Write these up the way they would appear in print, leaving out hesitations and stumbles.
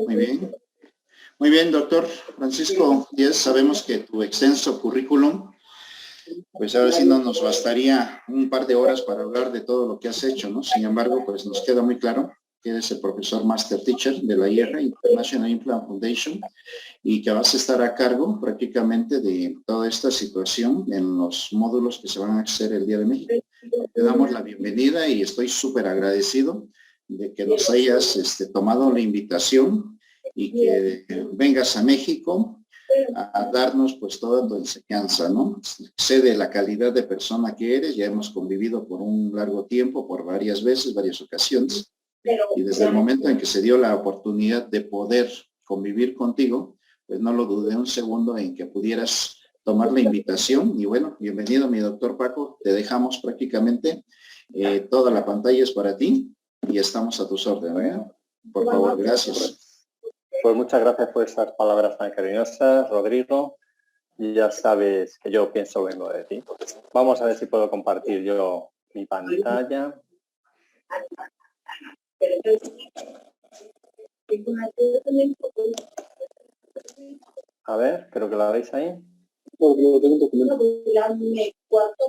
Muy bien. Muy bien, doctor Francisco Díaz, sabemos que tu extenso currículum, pues ahora sí no nos bastaría un par de horas para hablar de todo lo que has hecho, ¿no? Sin embargo, pues nos queda muy claro que eres el profesor Master Teacher de la IERA, International Implant Foundation, y que vas a estar a cargo prácticamente de toda esta situación en los módulos que se van a hacer el día de México. Te damos la bienvenida y estoy súper agradecido de que nos hayas tomado la invitación y que vengas a México a darnos pues toda tu enseñanza, ¿no? Sé de la calidad de persona que eres, ya hemos convivido por un largo tiempo, por varias veces, varias ocasiones, y desde el momento en que se dio la oportunidad de poder convivir contigo, pues no lo dudé un segundo en que pudieras tomar la invitación. Y bueno, bienvenido mi doctor Paco, te dejamos prácticamente toda la pantalla es para ti y estamos a tus órdenes, ¿eh? Por favor, gracias. Pues muchas gracias por esas palabras tan cariñosas, Rodrigo. Ya sabes que yo pienso bien lo de ti. Vamos a ver si puedo compartir yo mi pantalla. A ver, creo que la veis ahí.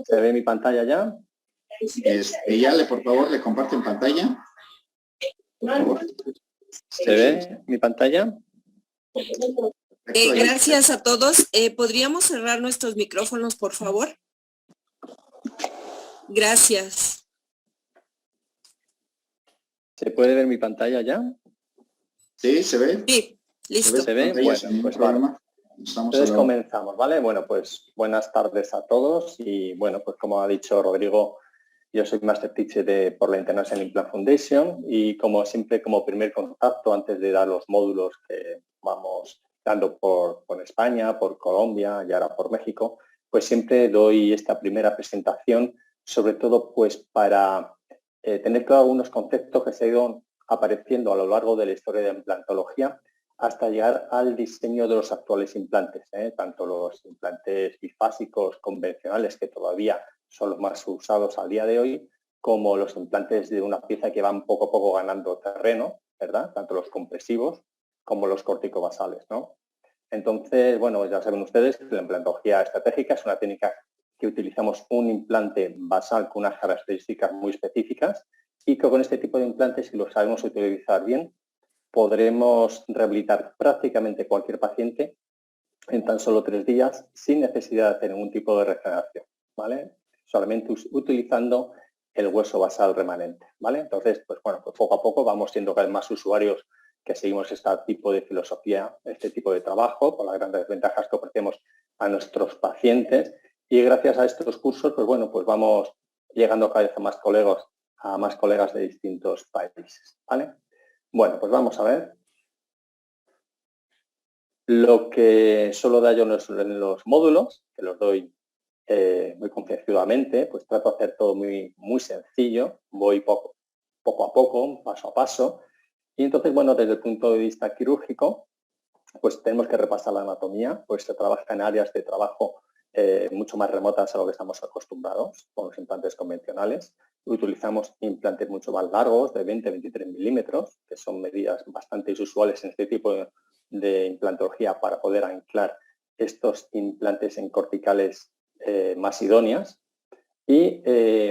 ¿Se ve mi pantalla ya? Ya por favor, le comparte en pantalla. Por favor. ¿Se ve mi pantalla? Gracias a todos. ¿Podríamos cerrar nuestros micrófonos, por favor? Gracias. ¿Se puede ver mi pantalla ya? Sí, ¿se ve? Sí, listo. ¿Se ve? Bueno, pues vale. Entonces comenzamos, ¿vale? Bueno, pues buenas tardes a todos y bueno, pues como ha dicho Rodrigo, yo soy Master Teacher por la International Implant Foundation y como siempre, como primer contacto, antes de dar los módulos que vamos dando por España, por Colombia y ahora por México, pues siempre doy esta primera presentación, sobre todo pues para tener claro algunos conceptos que se han ido apareciendo a lo largo de la historia de la implantología hasta llegar al diseño de los actuales implantes, tanto los implantes bifásicos convencionales que todavía son los más usados al día de hoy, como los implantes de una pieza que van poco a poco ganando terreno, ¿verdad? Tanto los compresivos como los corticobasales, ¿no? Entonces, bueno, ya saben ustedes que la implantología estratégica es una técnica que utilizamos un implante basal con unas características muy específicas y que con este tipo de implantes, si lo sabemos utilizar bien, podremos rehabilitar prácticamente cualquier paciente en tan solo 3 días sin necesidad de hacer ningún tipo de regeneración, ¿vale? Solamente utilizando el hueso basal remanente, ¿vale? Entonces, pues bueno, pues poco a poco vamos siendo cada vez más usuarios que seguimos este tipo de filosofía, este tipo de trabajo, con las grandes ventajas que ofrecemos a nuestros pacientes y gracias a estos cursos, pues bueno, pues vamos llegando cada vez a más colegas de distintos países, ¿vale? Bueno, pues vamos a ver. Lo que suelo dar yo en los módulos, que los doy muy confianzudamente, pues trato de hacer todo muy sencillo, voy poco a poco, paso a paso. Y entonces, bueno, desde el punto de vista quirúrgico, pues tenemos que repasar la anatomía, pues se trabaja en áreas de trabajo mucho más remotas a lo que estamos acostumbrados con los implantes convencionales. Utilizamos implantes mucho más largos, de 20-23 milímetros, que son medidas bastante usuales en este tipo de implantología para poder anclar estos implantes en corticales más idóneas. Y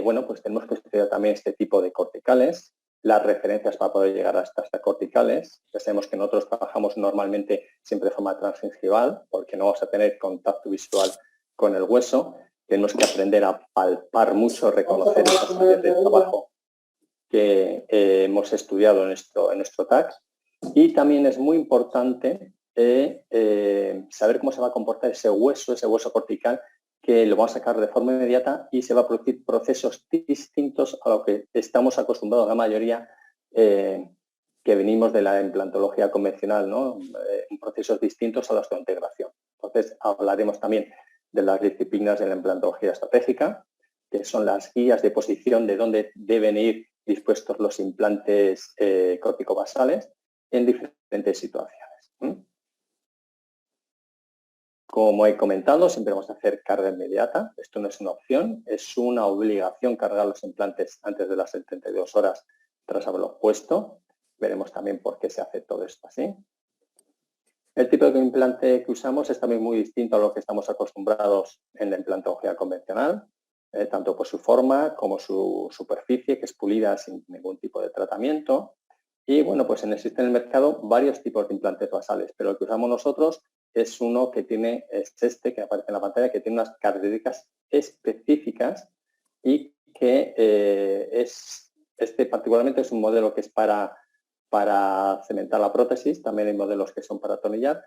bueno, pues tenemos que estudiar también este tipo de corticales, las referencias para poder llegar hasta estas corticales. Ya sabemos que nosotros trabajamos normalmente siempre de forma transgingival, porque no vamos a tener contacto visual con el hueso. Tenemos que aprender a palpar mucho, reconocer esas áreas de trabajo que hemos estudiado en nuestro TAC. Y también es muy importante saber cómo se va a comportar ese hueso cortical, que lo vamos a sacar de forma inmediata y se va a producir procesos distintos a lo que estamos acostumbrados la mayoría que venimos de la implantología convencional, ¿no? Procesos distintos a los de integración. Entonces, hablaremos también de las disciplinas de la implantología estratégica, que son las guías de posición de dónde deben ir dispuestos los implantes corticobasales en diferentes situaciones. Como he comentado, siempre vamos a hacer carga inmediata. Esto no es una opción, es una obligación cargar los implantes antes de las 72 horas tras haberlos puesto. veremos también por qué se hace todo esto así. El tipo de implante que usamos es también muy distinto a lo que estamos acostumbrados en la implantología convencional, tanto por su forma como su superficie, que es pulida sin ningún tipo de tratamiento. Y bueno, pues existen en el mercado varios tipos de implantes basales, pero el que usamos nosotros es uno que tiene, es este que aparece en la pantalla, que tiene unas características específicas y que este particularmente es un modelo que es para cementar la prótesis, también hay modelos que son para atornillar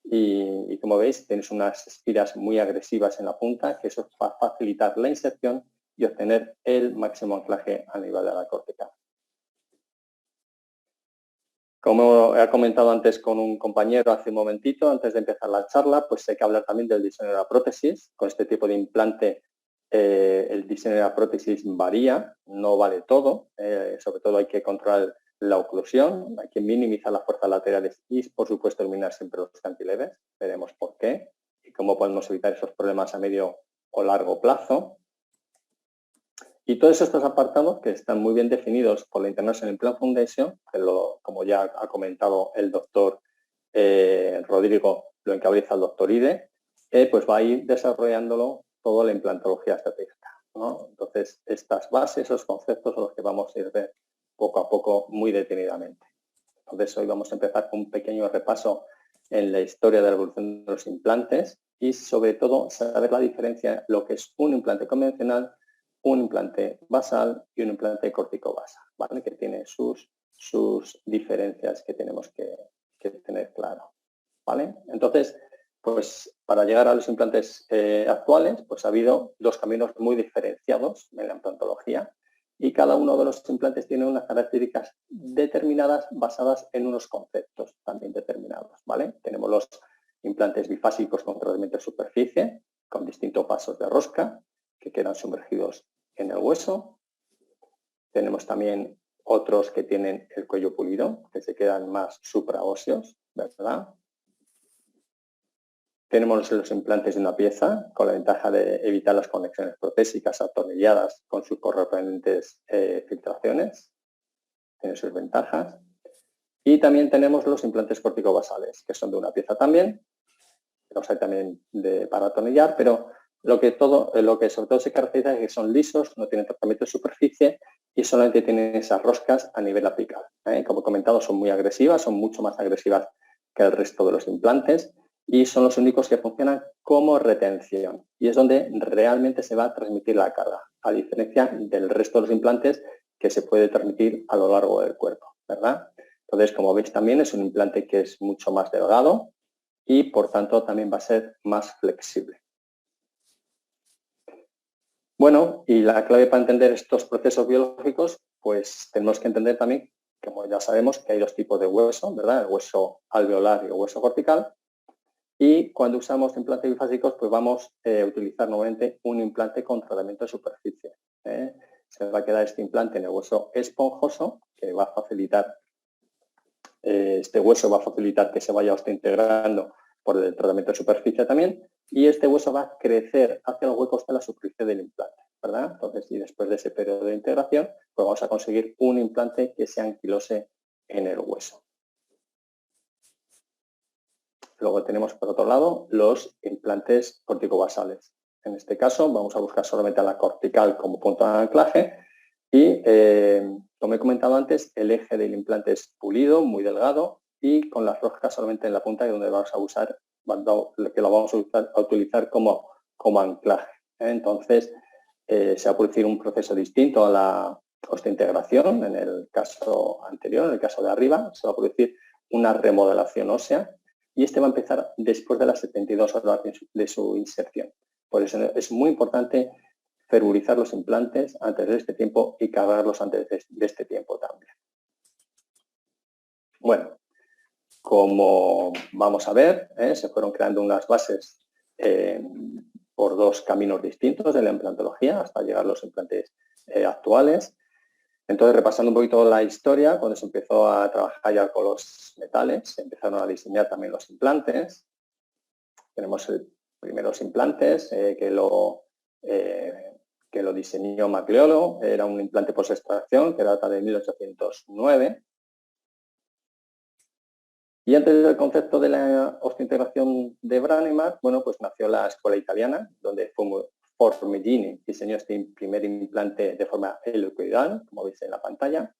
y como veis tenéis unas espiras muy agresivas en la punta, que eso va a facilitar la inserción y obtener el máximo anclaje a nivel de la cortical. Como he comentado antes con un compañero hace un momentito, antes de empezar la charla, pues hay que hablar también del diseño de la prótesis. Con este tipo de implante el diseño de la prótesis varía, no vale todo, sobre todo hay que controlar la oclusión, hay que minimizar las fuerzas laterales y, por supuesto, eliminar siempre los cantileves. Veremos por qué y cómo podemos evitar esos problemas a medio o largo plazo. Y todos estos apartados que están muy bien definidos por la International Implant Foundation, que como ya ha comentado el doctor Rodrigo, lo encabeza el doctor Ide, pues va a ir desarrollándolo toda la implantología estratégica, ¿no? Entonces, estas bases, esos conceptos son los que vamos a ir ver poco a poco muy detenidamente. Entonces, hoy vamos a empezar con un pequeño repaso en la historia de la evolución de los implantes y, sobre todo, saber la diferencia, lo que es un implante convencional, un implante basal y un implante corticobasal, ¿vale? Que tiene sus diferencias que tenemos que tener claro, ¿vale? Entonces, pues para llegar a los implantes actuales, pues ha habido dos caminos muy diferenciados en la implantología y cada uno de los implantes tiene unas características determinadas basadas en unos conceptos también determinados, ¿vale? Tenemos los implantes bifásicos con tratamiento de superficie, con distintos pasos de rosca, que quedan sumergidos en el hueso. Tenemos también otros que tienen el cuello pulido, que se quedan más supraóseos, ¿verdad? Tenemos los implantes de una pieza, con la ventaja de evitar las conexiones protésicas atornilladas con sus correspondientes filtraciones. Tiene sus ventajas. Y también tenemos los implantes corticobasales, que son de una pieza también. Los hay también para atornillar, pero lo que sobre todo se caracteriza es que son lisos, no tienen tratamiento de superficie y solamente tienen esas roscas a nivel apical. Como he comentado, son muy agresivas, son mucho más agresivas que el resto de los implantes y son los únicos que funcionan como retención. Y es donde realmente se va a transmitir la carga, a diferencia del resto de los implantes que se puede transmitir a lo largo del cuerpo, ¿verdad? Entonces, como veis, también es un implante que es mucho más delgado y, por tanto, también va a ser más flexible. Bueno, y la clave para entender estos procesos biológicos, pues tenemos que entender también, como ya sabemos, que hay dos tipos de hueso, ¿verdad? El hueso alveolar y el hueso cortical. Y cuando usamos implantes bifásicos, pues vamos a utilizar nuevamente un implante con tratamiento de superficie. Se va a quedar este implante en el hueso esponjoso, que va a facilitar, este hueso va a facilitar que se vaya integrando por el tratamiento de superficie también, y este hueso va a crecer hacia los huecos de la superficie del implante, ¿verdad? Entonces, y después de ese periodo de integración, pues vamos a conseguir un implante que se anquilose en el hueso. Luego tenemos, por otro lado, los implantes corticobasales. En este caso, vamos a buscar solamente a la cortical como punto de anclaje y, como he comentado antes, el eje del implante es pulido, muy delgado y con las roscas solamente en la punta, donde vamos a usar, que lo vamos a utilizar como anclaje. Entonces, se va a producir un proceso distinto a la osteointegración. En el caso anterior, en el caso de arriba, se va a producir una remodelación ósea y este va a empezar después de las 72 horas de su inserción. Por eso es muy importante ferulizar los implantes antes de este tiempo y cargarlos antes de este tiempo también. Bueno, como vamos a ver, se fueron creando unas bases por dos caminos distintos de la implantología hasta llegar a los implantes actuales. Entonces, repasando un poquito la historia, cuando se empezó a trabajar ya con los metales, se empezaron a diseñar también los implantes. Tenemos primeros implantes que lo diseñó Macleolo, era un implante post-extracción que data de 1809. Y antes del concepto de la osteointegración de Brånemark, bueno, pues nació la escuela italiana, donde Formigini diseñó este primer implante de forma helicoidal, como veis en la pantalla,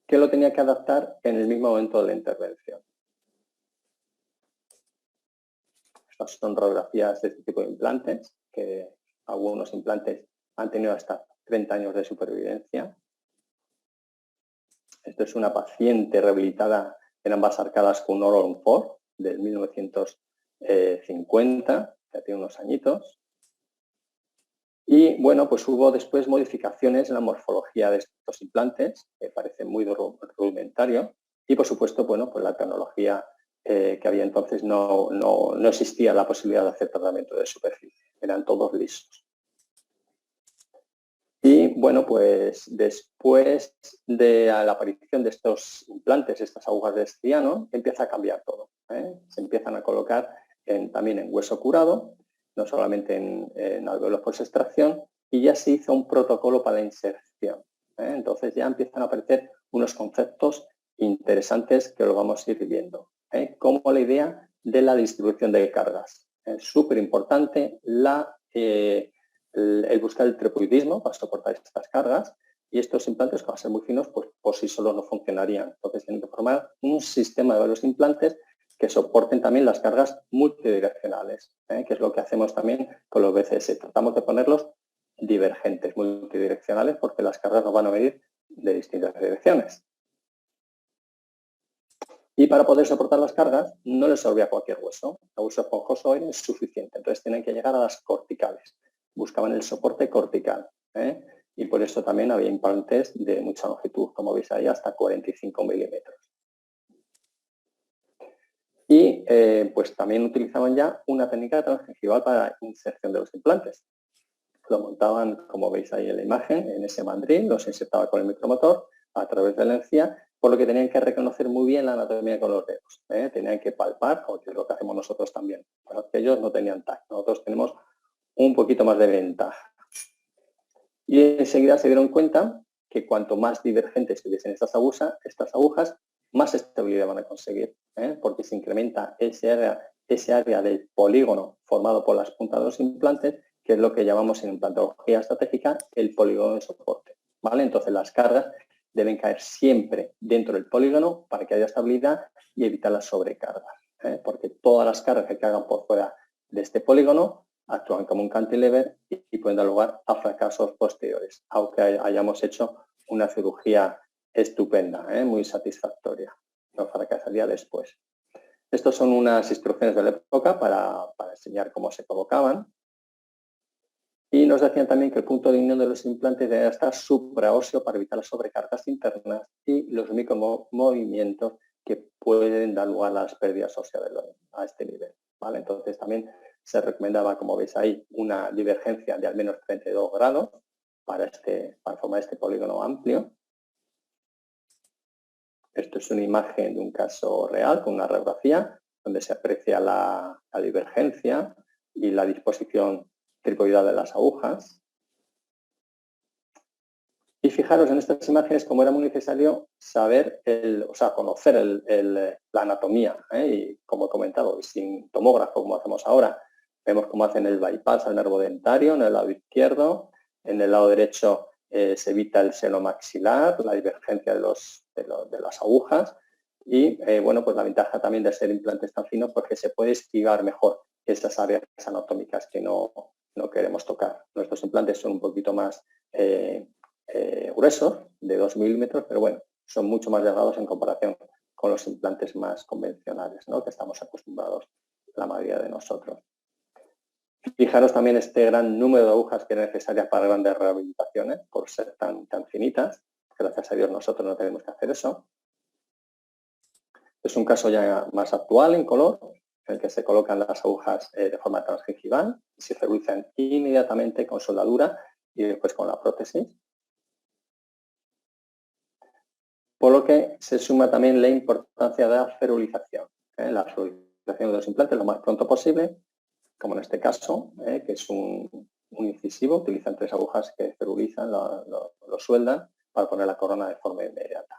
que lo tenía que adaptar en el mismo momento de la intervención. Estas son radiografías de este tipo de implantes, que algunos implantes han tenido hasta 30 años de supervivencia. Esto es una paciente rehabilitada en ambas arcadas con un Oron 4 del 1950, ya tiene unos añitos. Y bueno, pues hubo después modificaciones en la morfología de estos implantes, que parece muy rudimentario. Y por supuesto, bueno, pues la tecnología que había entonces no existía la posibilidad de hacer tratamiento de superficie, eran todos lisos. Y bueno, pues después de la aparición de estos implantes, estas agujas de Striano, empieza a cambiar todo. Se empiezan a colocar también en hueso curado, no solamente en alvéolos post extracción, y ya se hizo un protocolo para la inserción. Entonces ya empiezan a aparecer unos conceptos interesantes que lo vamos a ir viendo, como la idea de la distribución de cargas. Es súper importante el buscar el trapezoidismo para soportar estas cargas, y estos implantes, que van a ser muy finos, pues por sí solos no funcionarían. Entonces tienen que formar un sistema de varios implantes que soporten también las cargas multidireccionales, que es lo que hacemos también con los BCS. Tratamos de ponerlos divergentes, multidireccionales, porque las cargas nos van a venir de distintas direcciones. Y para poder soportar las cargas, no les servía cualquier hueso. El hueso esponjoso era insuficiente, entonces tienen que llegar a las corticales. Buscaban el soporte cortical, y por eso también había implantes de mucha longitud, como veis ahí, hasta 45 milímetros. Y pues también utilizaban ya una técnica transgingival para la inserción de los implantes. Lo montaban, como veis ahí en la imagen, en ese mandril, los insertaba con el micromotor a través de la encía, por lo que tenían que reconocer muy bien la anatomía con los dedos. Tenían que palpar, que es lo que hacemos nosotros también. Pero ellos no tenían tacto, nosotros tenemos un poquito más de ventaja. Y enseguida se dieron cuenta que cuanto más divergentes estuviesen estas agujas, más estabilidad van a conseguir, porque se incrementa ese área del polígono formado por las puntas de los implantes, que es lo que llamamos en implantología estratégica el polígono de soporte, ¿vale? Entonces las cargas deben caer siempre dentro del polígono para que haya estabilidad y evitar las sobrecargas, porque todas las cargas que caigan por fuera de este polígono actúan como un cantilever y pueden dar lugar a fracasos posteriores, aunque hayamos hecho una cirugía estupenda, muy satisfactoria. No fracasaría después. Estas son unas instrucciones de la época para enseñar cómo se colocaban. Y nos decían también que el punto de unión de los implantes debe estar supraóseo para evitar las sobrecargas internas y los micromovimientos que pueden dar lugar a las pérdidas óseas a este nivel, ¿vale? Entonces también se recomendaba, como veis ahí, una divergencia de al menos 32 grados para formar este polígono amplio. Esto es una imagen de un caso real con una radiografía donde se aprecia la divergencia y la disposición tripoidal de las agujas. Y fijaros en estas imágenes cómo era muy necesario saber, conocer la anatomía, y como he comentado, sin tomógrafo como hacemos ahora, vemos cómo hacen el bypass al nervo dentario en el lado izquierdo, en el lado derecho se evita el seno maxilar, la divergencia de las agujas y bueno, pues la ventaja también de ser implantes tan finos porque se puede esquivar mejor estas áreas anatómicas que no queremos tocar. Nuestros implantes son un poquito más gruesos, de 2 milímetros, pero bueno, son mucho más delgados en comparación con los implantes más convencionales, ¿no?, que estamos acostumbrados la mayoría de nosotros. Fijaros también este gran número de agujas que es necesaria para grandes rehabilitaciones, por ser tan finitas. Gracias a Dios nosotros no tenemos que hacer eso. Es un caso ya más actual en color, en el que se colocan las agujas de forma transgingival y se realizan inmediatamente con soldadura y después con la prótesis. Por lo que se suma también la importancia de la ferulización. La ferulización de los implantes lo más pronto posible, como en este caso, que es un incisivo, utilizan 3 agujas que ferulizan, lo sueldan para poner la corona de forma inmediata,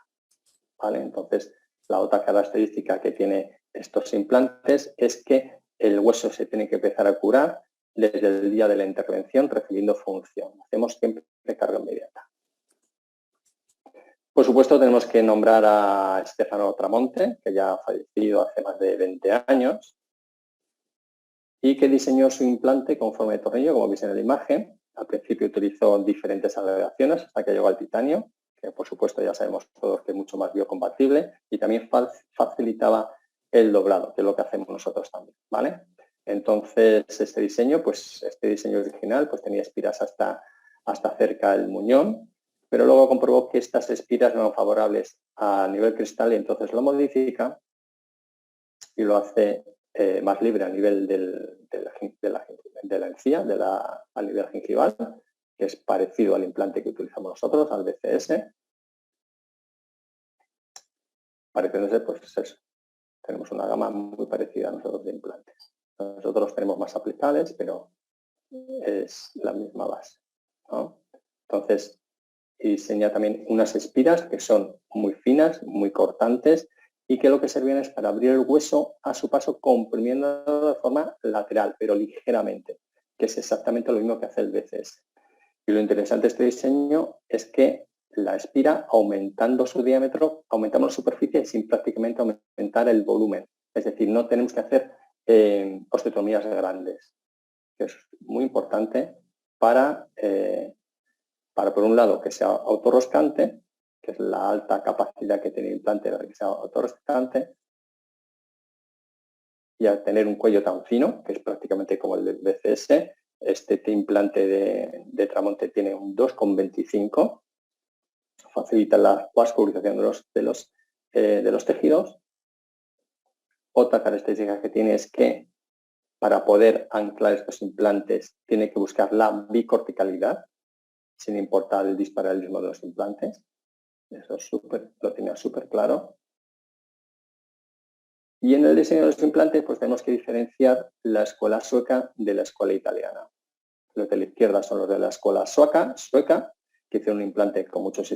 ¿vale? Entonces, La otra característica que tiene estos implantes es que el hueso se tiene que empezar a curar desde el día de la intervención recibiendo función. Hacemos siempre carga inmediata. Por supuesto, tenemos que nombrar a Stefano Tramonte, que ya ha fallecido hace más de 20 años, y que diseñó su implante con forma de tornillo, como veis en la imagen. Al principio utilizó diferentes aleaciones hasta que llegó al titanio, que por supuesto ya sabemos todos que es mucho más biocompatible, y también facilitaba el doblado, que es lo que hacemos nosotros también, ¿vale? Entonces, este diseño original, pues tenía espiras hasta cerca del muñón, pero luego comprobó que estas espiras no eran favorables a nivel cristal y entonces lo modifica y lo hace más libre a nivel de la encía, a nivel gingival, que es parecido al implante que utilizamos nosotros, al BCS. Pareciéndose, pues es eso. Tenemos una gama muy parecida a nosotros de implantes. Nosotros tenemos más aplicables, pero es la misma base, ¿no? Entonces, diseña también unas espiras que son muy finas, muy cortantes y que lo que servían es para abrir el hueso a su paso comprimiendo de forma lateral, pero ligeramente, que es exactamente lo mismo que hace el BCS. Y lo interesante de este diseño es que la espira, aumentando su diámetro, aumentamos la superficie sin prácticamente aumentar el volumen. Es decir, no tenemos que hacer osteotomías grandes, que es muy importante para por un lado, que sea autorroscante, que es la alta capacidad que tiene el implante para que sea autorroscante, y al tener un cuello tan fino, que es prácticamente como el del BCS, este implante de Tramonte tiene un 2,25, facilita la vascularización de los tejidos. Otra característica que tiene es que para poder anclar estos implantes tiene que buscar la bicorticalidad, sin importar el disparalelismo de los implantes. Eso lo tenía súper claro. Y en el diseño de los implantes, pues tenemos que diferenciar la escuela sueca de la escuela italiana. Los de la izquierda son los de la escuela sueca, que hicieron un implante con muchos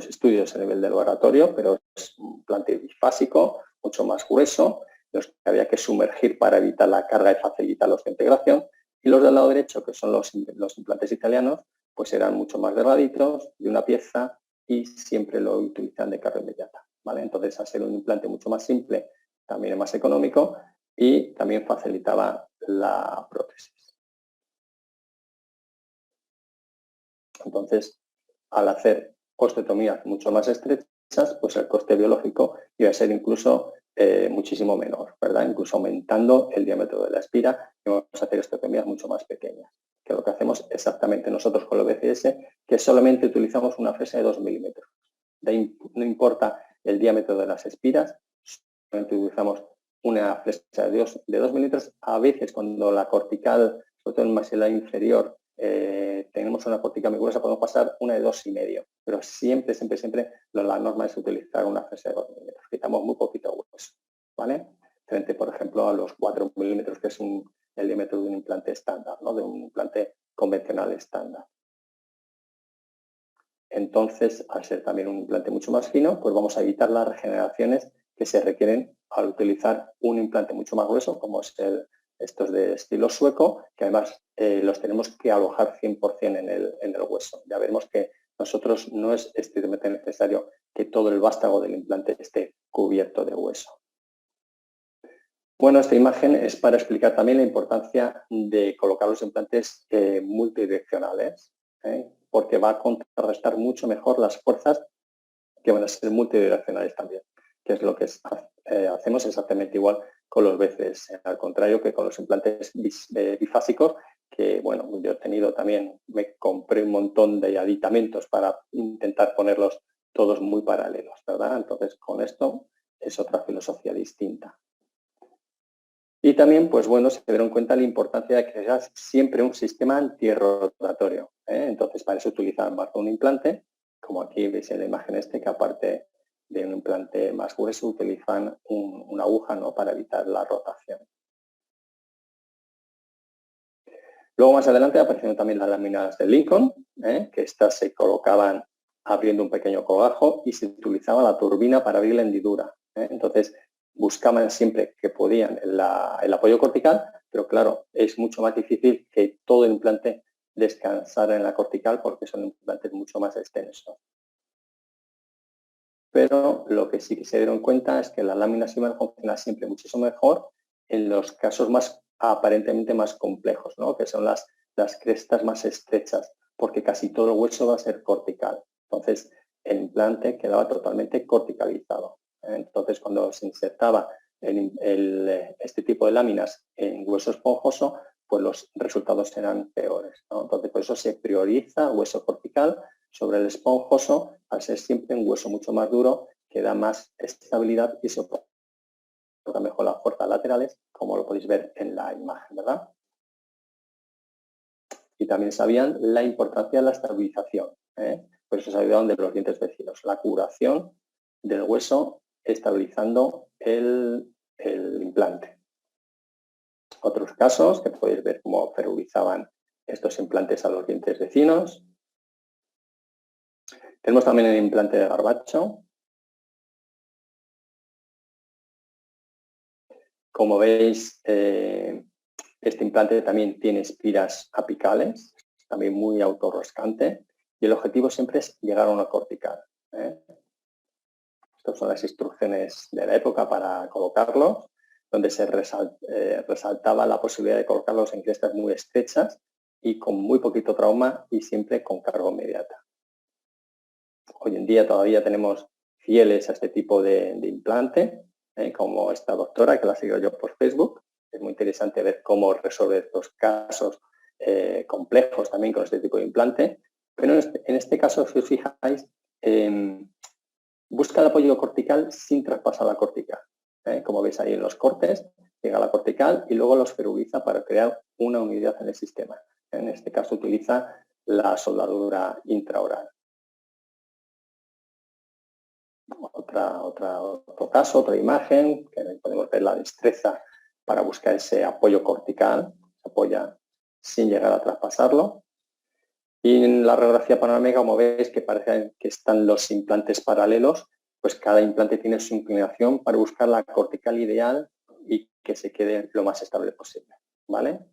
estudios a nivel de laboratorio, pero es un implante bifásico, mucho más grueso, los que había que sumergir para evitar la carga y facilitar la integración. Y los del lado derecho, que son los implantes italianos, pues eran mucho más delgaditos, de una pieza, y siempre lo utilizan de carga inmediata, ¿vale? Entonces, al ser un implante mucho más simple, también es más económico y también facilitaba la prótesis. Entonces, al hacer osteotomías mucho más estrechas, pues el coste biológico iba a ser incluso muchísimo menor, ¿verdad? Incluso aumentando el diámetro de la espira, y vamos a hacer osteotomías mucho más pequeñas, que lo que hacemos exactamente nosotros con el BCS, que solamente utilizamos una fresa de 2 milímetros. De ahí no importa el diámetro de las espiras, solamente utilizamos una fresa de 2 milímetros. A veces cuando la cortical, sobre todo en el maxilar inferior, tenemos una cortical muy gruesa, podemos pasar una de 2,5, pero siempre la norma es utilizar una fresa de 2 milímetros. Quitamos muy poquito hueso, ¿vale? Frente, por ejemplo, a los 4 milímetros, que es el diámetro de un implante estándar, ¿no? De un implante convencional estándar. Entonces, al ser también un implante mucho más fino, pues vamos a evitar las regeneraciones que se requieren al utilizar un implante mucho más grueso, como es estos de estilo sueco, que además los tenemos que alojar 100% en el hueso. Ya vemos que nosotros no es estrictamente necesario que todo el vástago del implante esté cubierto de hueso. Bueno, esta imagen es para explicar también la importancia de colocar los implantes multidireccionales, porque va a contrarrestar mucho mejor las fuerzas que van a ser multidireccionales también, que es lo que hacemos exactamente igual con los BCS, al contrario que con los implantes bifásicos, que bueno, yo he tenido también, me compré un montón de aditamentos para intentar ponerlos todos muy paralelos, ¿verdad? Entonces, con esto es otra filosofía distinta. Y también, pues bueno, se dieron cuenta la importancia de que sea siempre un sistema antirrotatorio, Entonces, para eso utilizan más de un implante, como aquí veis en la imagen que aparte de un implante más grueso, utilizan una aguja, ¿no? Para evitar la rotación. Luego, más adelante, aparecieron también las láminas de Lincoln, que estas se colocaban abriendo un pequeño cogajo y se utilizaba la turbina para abrir la hendidura. Entonces, buscaban siempre que podían el apoyo cortical, pero claro, es mucho más difícil que todo el implante descansara en la cortical porque son implantes mucho más extensos. Pero lo que sí que se dieron cuenta es que la lámina Zimmer funciona siempre muchísimo mejor en los casos más aparentemente más complejos, ¿no? Que son las crestas más estrechas, porque casi todo el hueso va a ser cortical. Entonces, el implante quedaba totalmente corticalizado. Entonces, cuando se insertaba este tipo de láminas en hueso esponjoso, pues los resultados eran peores, ¿no? Entonces, por eso se prioriza hueso cortical sobre el esponjoso, al ser siempre un hueso mucho más duro, que da más estabilidad y soporta mejor las fuerzas laterales, como lo podéis ver en la imagen, ¿verdad? Y también sabían la importancia de la estabilización, por eso se ayudaron de los dientes vecinos, la curación del hueso estabilizando el implante. Otros casos que podéis ver cómo ferurizaban estos implantes a los dientes vecinos. Tenemos también el implante de garbacho. Como veis, este implante también tiene espiras apicales, también muy autorroscante, y el objetivo siempre es llegar a una cortical. Estas son las instrucciones de la época para colocarlos, donde se resaltaba la posibilidad de colocarlos en crestas muy estrechas y con muy poquito trauma y siempre con carga inmediata. Hoy en día todavía tenemos fieles a este tipo de implante, como esta doctora que la sigo yo por Facebook. Es muy interesante ver cómo resuelve estos casos complejos también con este tipo de implante. Pero en este caso, si os fijáis, busca el apoyo cortical sin traspasar la cortical. Como veis ahí en los cortes, llega a la cortical y luego los feruriza para crear una unidad en el sistema. En este caso utiliza la soldadura intraoral. Otro caso, otra imagen, que podemos ver la destreza para buscar ese apoyo cortical, se apoya sin llegar a traspasarlo. Y en la radiografía panorámica, como veis, que parece que están los implantes paralelos, pues cada implante tiene su inclinación para buscar la cortical ideal y que se quede lo más estable posible, ¿vale?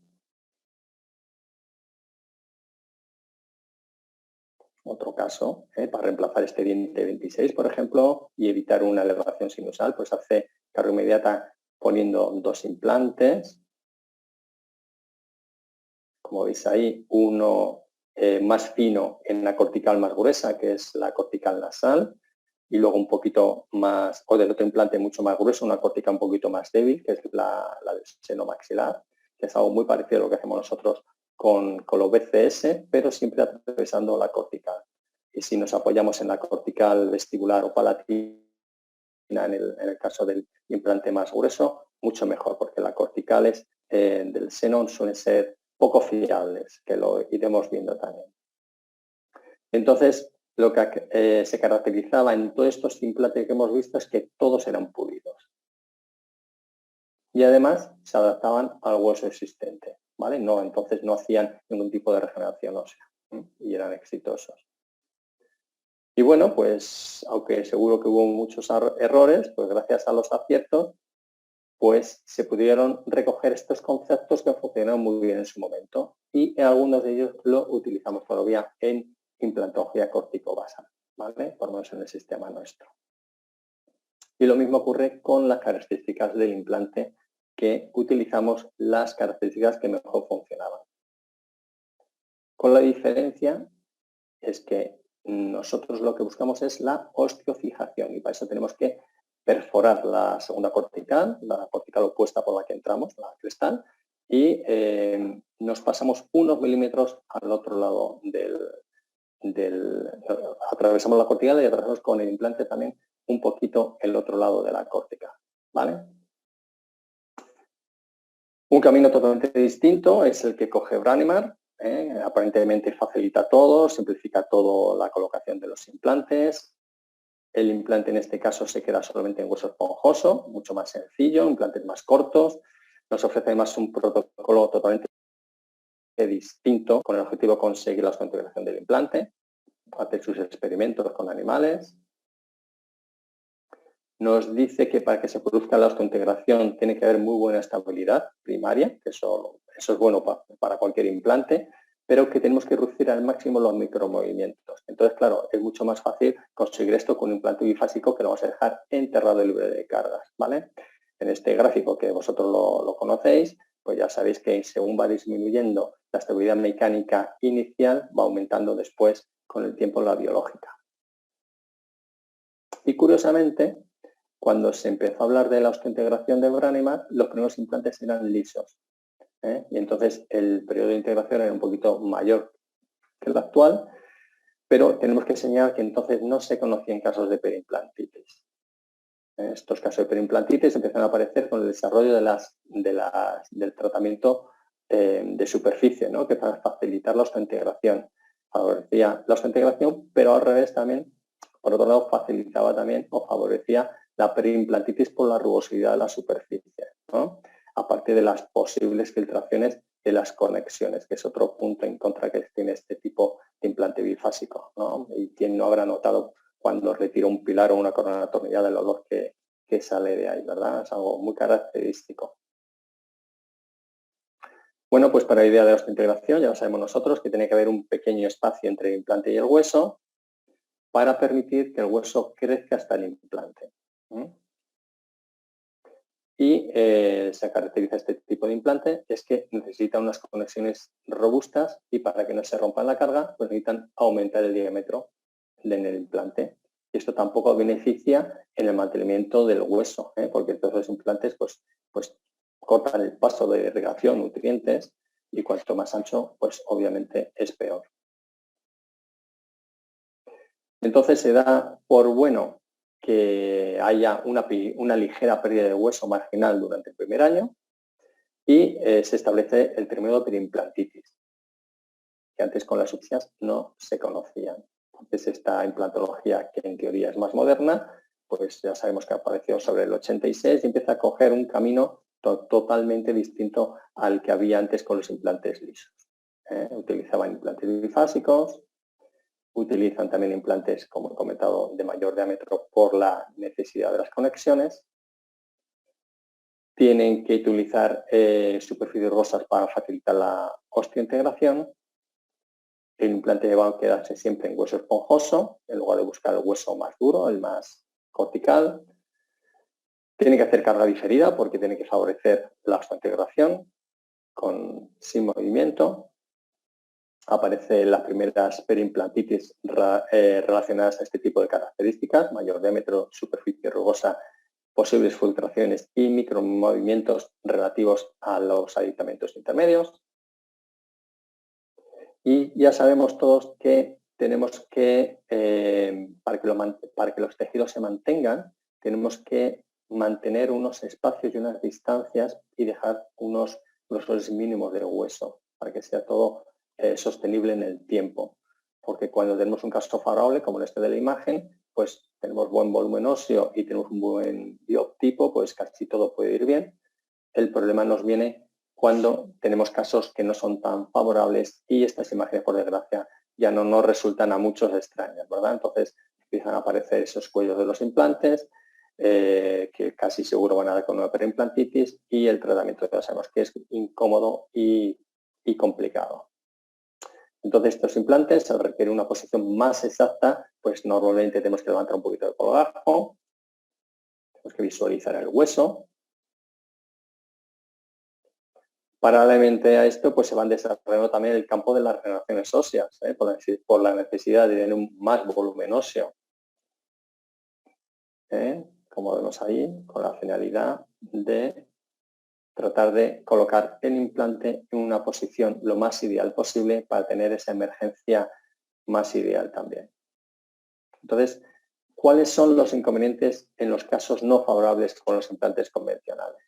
Otro caso, para reemplazar este diente 26, por ejemplo, y evitar una elevación sinusal, pues hace carga inmediata poniendo dos implantes. Como veis ahí, uno más fino en la cortical más gruesa, que es la cortical nasal, y luego un poquito más, o del otro implante mucho más grueso, una cortical un poquito más débil, que es la del seno maxilar, que es algo muy parecido a lo que hacemos nosotros con los BCS, pero siempre atravesando la cortical. Y si nos apoyamos en la cortical vestibular o palatina, en el caso del implante más grueso, mucho mejor, porque las corticales del seno suelen ser poco fiables, que lo iremos viendo también. Entonces, lo que se caracterizaba en todos estos implantes que hemos visto es que todos eran pulidos. Y además se adaptaban al hueso existente, ¿vale? Entonces no hacían ningún tipo de regeneración ósea y eran exitosos. Y bueno, pues aunque seguro que hubo muchos errores, pues gracias a los aciertos, pues se pudieron recoger estos conceptos que funcionaron muy bien en su momento y algunos de ellos lo utilizamos todavía en implantología corticobasal, ¿vale? Por lo menos en el sistema nuestro. Y lo mismo ocurre con las características del implante, que utilizamos las características que mejor funcionaban. Con la diferencia es que nosotros lo que buscamos es la osteofijación y para eso tenemos que perforar la segunda cortical, la cortical opuesta por la que entramos, la crestal, y nos pasamos unos milímetros al otro lado atravesamos la cortical y atravesamos con el implante también un poquito el otro lado de la cortical, ¿vale? Un camino totalmente distinto es el que coge Brånemark. Aparentemente facilita todo, simplifica todo la colocación de los implantes. El implante en este caso se queda solamente en hueso esponjoso, mucho más sencillo, implantes más cortos. Nos ofrece además un protocolo totalmente distinto con el objetivo de conseguir la configuración del implante. hace sus experimentos con animales. Nos dice que para que se produzca la osteointegración tiene que haber muy buena estabilidad primaria, que eso es bueno para cualquier implante, pero que tenemos que reducir al máximo los micromovimientos. Entonces, claro, es mucho más fácil conseguir esto con un implante bifásico que lo vamos a dejar enterrado y libre de cargas, ¿vale? En este gráfico que vosotros lo conocéis, pues ya sabéis que según va disminuyendo la estabilidad mecánica inicial, va aumentando después con el tiempo la biológica. Y curiosamente, cuando se empezó a hablar de la osteointegración de Branimar, los primeros implantes eran lisos. Y entonces el periodo de integración era un poquito mayor que el actual, pero tenemos que señalar que entonces no se conocían casos de periimplantitis. Estos casos de periimplantitis empezaron a aparecer con el desarrollo del tratamiento de superficie, ¿no? Que para facilitar la osteointegración. Favorecía la osteointegración, pero al revés también, por otro lado, facilitaba también o favorecía la periimplantitis por la rugosidad de la superficie, ¿no? A partir de las posibles filtraciones de las conexiones, que es otro punto en contra que tiene este tipo de implante bifásico, ¿no? Y quien no habrá notado cuando retira un pilar o una corona atornillada el olor que sale de ahí, ¿verdad? Es algo muy característico. Bueno, pues para la idea de la osteointegración ya lo sabemos nosotros que tiene que haber un pequeño espacio entre el implante y el hueso para permitir que el hueso crezca hasta el implante. Y se caracteriza este tipo de implante es que necesita unas conexiones robustas y para que no se rompa la carga, pues necesitan aumentar el diámetro en el implante. Y esto tampoco beneficia en el mantenimiento del hueso, porque todos los implantes pues cortan el paso de irrigación, nutrientes, y cuanto más ancho, pues obviamente es peor. Entonces se da por bueno que haya una ligera pérdida de hueso marginal durante el primer año y se establece el término de periimplantitis, que antes con las UCIAS no se conocían. Entonces esta implantología, que en teoría es más moderna, pues ya sabemos que apareció sobre el 86 y empieza a coger un camino totalmente distinto al que había antes con los implantes lisos. Utilizaban implantes bifásicos, utilizan también implantes, como he comentado, de mayor diámetro por la necesidad de las conexiones. Tienen que utilizar superficies rugosas para facilitar la osteointegración. El implante va a quedarse siempre en hueso esponjoso, en lugar de buscar el hueso más duro, el más cortical. Tiene que hacer carga diferida porque tiene que favorecer la osteointegración sin movimiento. Aparecen las primeras periimplantitis relacionadas a este tipo de características, mayor diámetro, superficie rugosa, posibles filtraciones y micromovimientos relativos a los aditamentos intermedios. Y ya sabemos todos que tenemos que, para que los tejidos se mantengan, tenemos que mantener unos espacios y unas distancias y dejar unos grosores mínimos del hueso para que sea todo sostenible en el tiempo. Porque cuando tenemos un caso favorable, como este de la imagen, pues tenemos buen volumen óseo y tenemos un buen biotipo, pues casi todo puede ir bien. El problema nos viene cuando tenemos casos que no son tan favorables y estas imágenes, por desgracia, ya no nos resultan a muchos extrañas, ¿verdad? Entonces empiezan a aparecer esos cuellos de los implantes, que casi seguro van a dar con una periimplantitis y el tratamiento ya sabemos que es incómodo y complicado. Entonces estos implantes, se requiere una posición más exacta, pues normalmente tenemos que levantar un poquito el colgajo, tenemos que visualizar el hueso. Paralelamente a esto, pues se van desarrollando también el campo de las relaciones óseas, por la necesidad de tener un más volumen óseo. Como vemos ahí, con la finalidad de tratar de colocar el implante en una posición lo más ideal posible para tener esa emergencia más ideal también. Entonces, ¿cuáles son los inconvenientes en los casos no favorables con los implantes convencionales?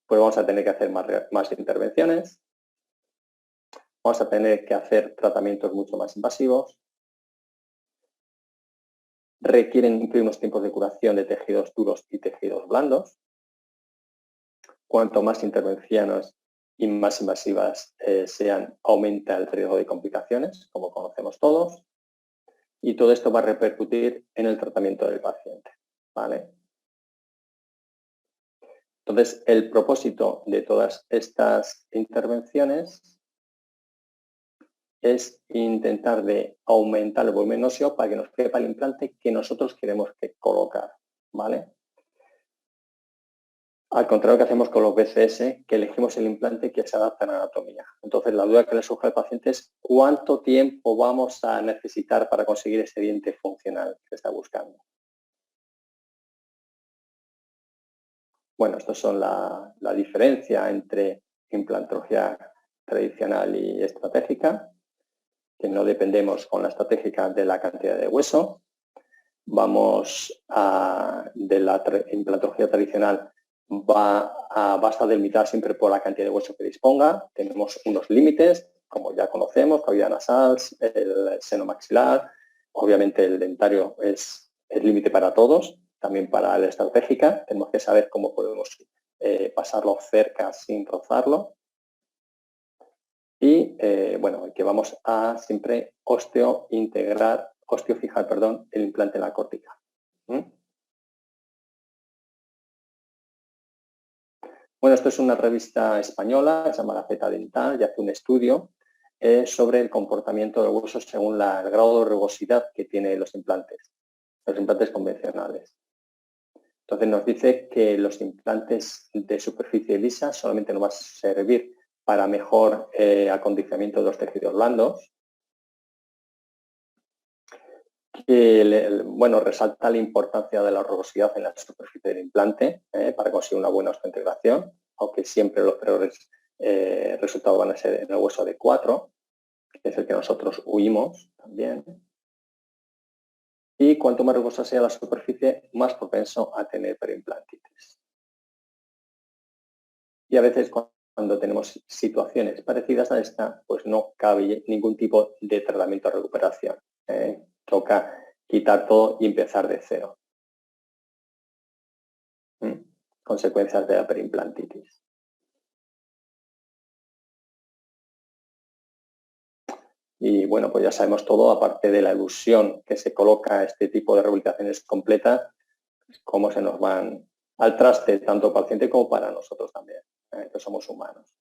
Pues vamos a tener que hacer más intervenciones, vamos a tener que hacer tratamientos mucho más invasivos, requieren incluir unos tiempos de curación de tejidos duros y tejidos blandos. Cuanto más intervenciones y más invasivas sean, aumenta el riesgo de complicaciones, como conocemos todos, y todo esto va a repercutir en el tratamiento del paciente, ¿vale? Entonces, el propósito de todas estas intervenciones es intentar de aumentar el volumen óseo para que nos quepa el implante que nosotros queremos colocar, ¿vale? Al contrario que hacemos con los BCS, que elegimos el implante que se adapta a la anatomía. Entonces, la duda que le surge al paciente es cuánto tiempo vamos a necesitar para conseguir ese diente funcional que está buscando. Bueno, estas son la diferencia entre implantología tradicional y estratégica, que no dependemos con la estratégica de la cantidad de hueso. Vamos de la implantología tradicional va a estar delimitada siempre por la cantidad de hueso que disponga. Tenemos unos límites, como ya conocemos, cavidad nasal, el seno maxilar. Obviamente el dentario es límite para todos, también para la estratégica. Tenemos que saber cómo podemos pasarlo cerca sin rozarlo. Y bueno, que vamos a siempre osteofijar, el implante en la córtica. Bueno, esto es una revista española, se llama Gaceta Dental, y hace un estudio sobre el comportamiento del hueso según el grado de rugosidad que tienen los implantes convencionales. Entonces nos dice que los implantes de superficie lisa solamente nos van a servir para mejor acondicionamiento de los tejidos blandos. Bueno, resalta la importancia de la rugosidad en la superficie del implante para conseguir una buena osteointegración, aunque siempre los peores resultados van a ser en el hueso de 4, que es el que nosotros huimos también. Y cuanto más rugosa sea la superficie, más propenso a tener periimplantitis. Y a veces cuando tenemos situaciones parecidas a esta, pues no cabe ningún tipo de tratamiento de recuperación. Toca quitar todo y empezar de cero. Consecuencias de la periimplantitis. Y bueno, pues ya sabemos todo, aparte de la ilusión que se coloca a este tipo de rehabilitaciones completas, cómo se nos van al traste tanto para el paciente como para nosotros también, que somos humanos.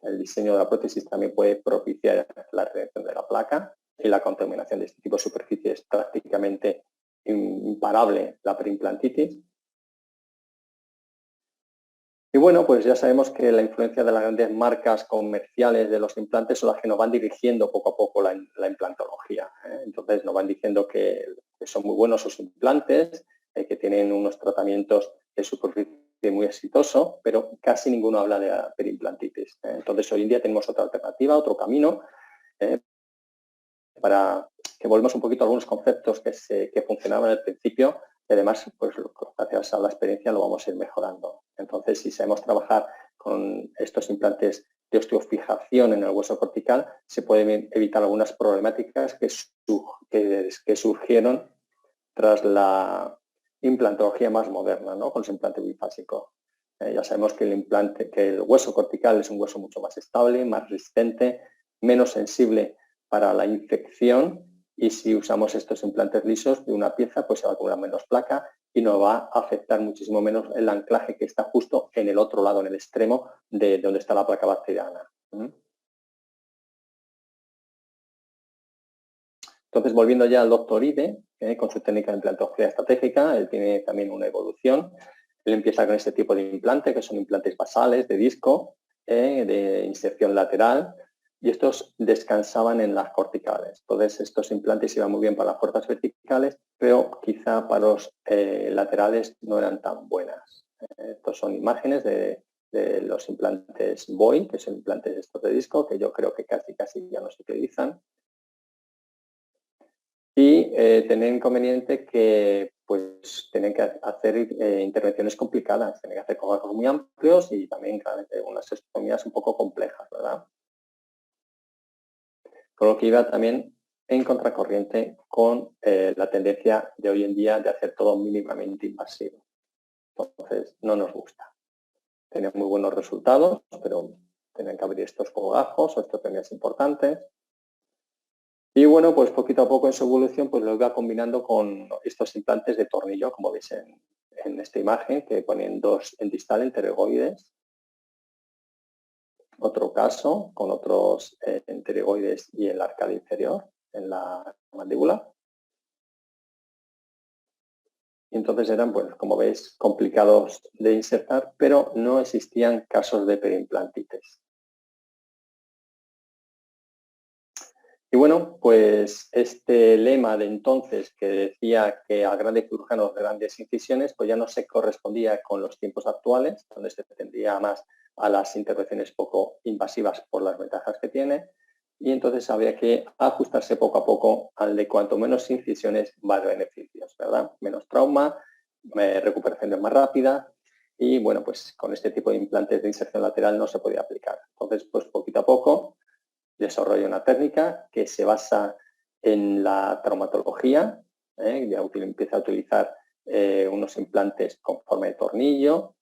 El diseño de la prótesis también puede propiciar la reacción de la placa y la contaminación de este tipo de superficie es prácticamente imparable la periimplantitis. Y bueno, pues ya sabemos que la influencia de las grandes marcas comerciales de los implantes son las que nos van dirigiendo poco a poco la implantología. Entonces nos van diciendo que son muy buenos sus implantes, que tienen unos tratamientos de superficie muy exitosos, pero casi ninguno habla de la periimplantitis. Entonces hoy en día tenemos otra alternativa, otro camino, para que volvamos un poquito a algunos conceptos que funcionaban al principio. Y además, pues gracias a la experiencia lo vamos a ir mejorando. Entonces, si sabemos trabajar con estos implantes de osteofijación en el hueso cortical, se pueden evitar algunas problemáticas que surgieron tras la implantología más moderna, ¿no? Con los implantes bifásicos. Ya sabemos que el hueso cortical es un hueso mucho más estable, más resistente, menos sensible para la infección. Y si usamos estos implantes lisos de una pieza, pues se va a acumular menos placa y nos va a afectar muchísimo menos el anclaje que está justo en el otro lado, en el extremo de donde está la placa bacteriana. Entonces, volviendo ya al doctor Ide, con su técnica de implantología estratégica, él tiene también una evolución. Él empieza con este tipo de implante, que son implantes basales de disco, de inserción lateral, y estos descansaban en las corticales. Entonces, estos implantes iban muy bien para las puertas verticales, pero quizá para los laterales no eran tan buenas. Estos son imágenes de los implantes Boy, que son implantes estos de disco, que yo creo que casi ya no se utilizan. Y tener inconveniente que pues tienen que hacer intervenciones complicadas, tienen que hacer coágulos muy amplios y también claramente unas ostomías un poco complejas, ¿verdad? Con lo que iba también en contracorriente con la tendencia de hoy en día de hacer todo mínimamente invasivo. Entonces, no nos gusta. tenía muy buenos resultados, pero tenían que abrir estos cogajos o osteotomías importantes. Y bueno, pues poquito a poco en su evolución pues lo iba combinando con estos implantes de tornillo, como veis en esta imagen, que ponen dos en distal, en pterygoides. Otro caso con otros en pterygoides y en la arcada inferior, en la mandíbula. Y entonces eran, pues, como veis, complicados de insertar, pero no existían casos de periimplantitis. Y bueno, pues este lema de entonces que decía que a grandes cirujanos grandes incisiones, pues ya no se correspondía con los tiempos actuales, donde se tendría más a las intervenciones poco invasivas por las ventajas que tiene, y entonces había que ajustarse poco a poco al de cuanto menos incisiones, más beneficios, ¿verdad? Menos trauma, recuperación más rápida, y bueno, pues con este tipo de implantes de inserción lateral no se podía aplicar. Entonces, pues poquito a poco desarrolla una técnica que se basa en la traumatología, ya empieza a utilizar unos implantes con forma de tornillo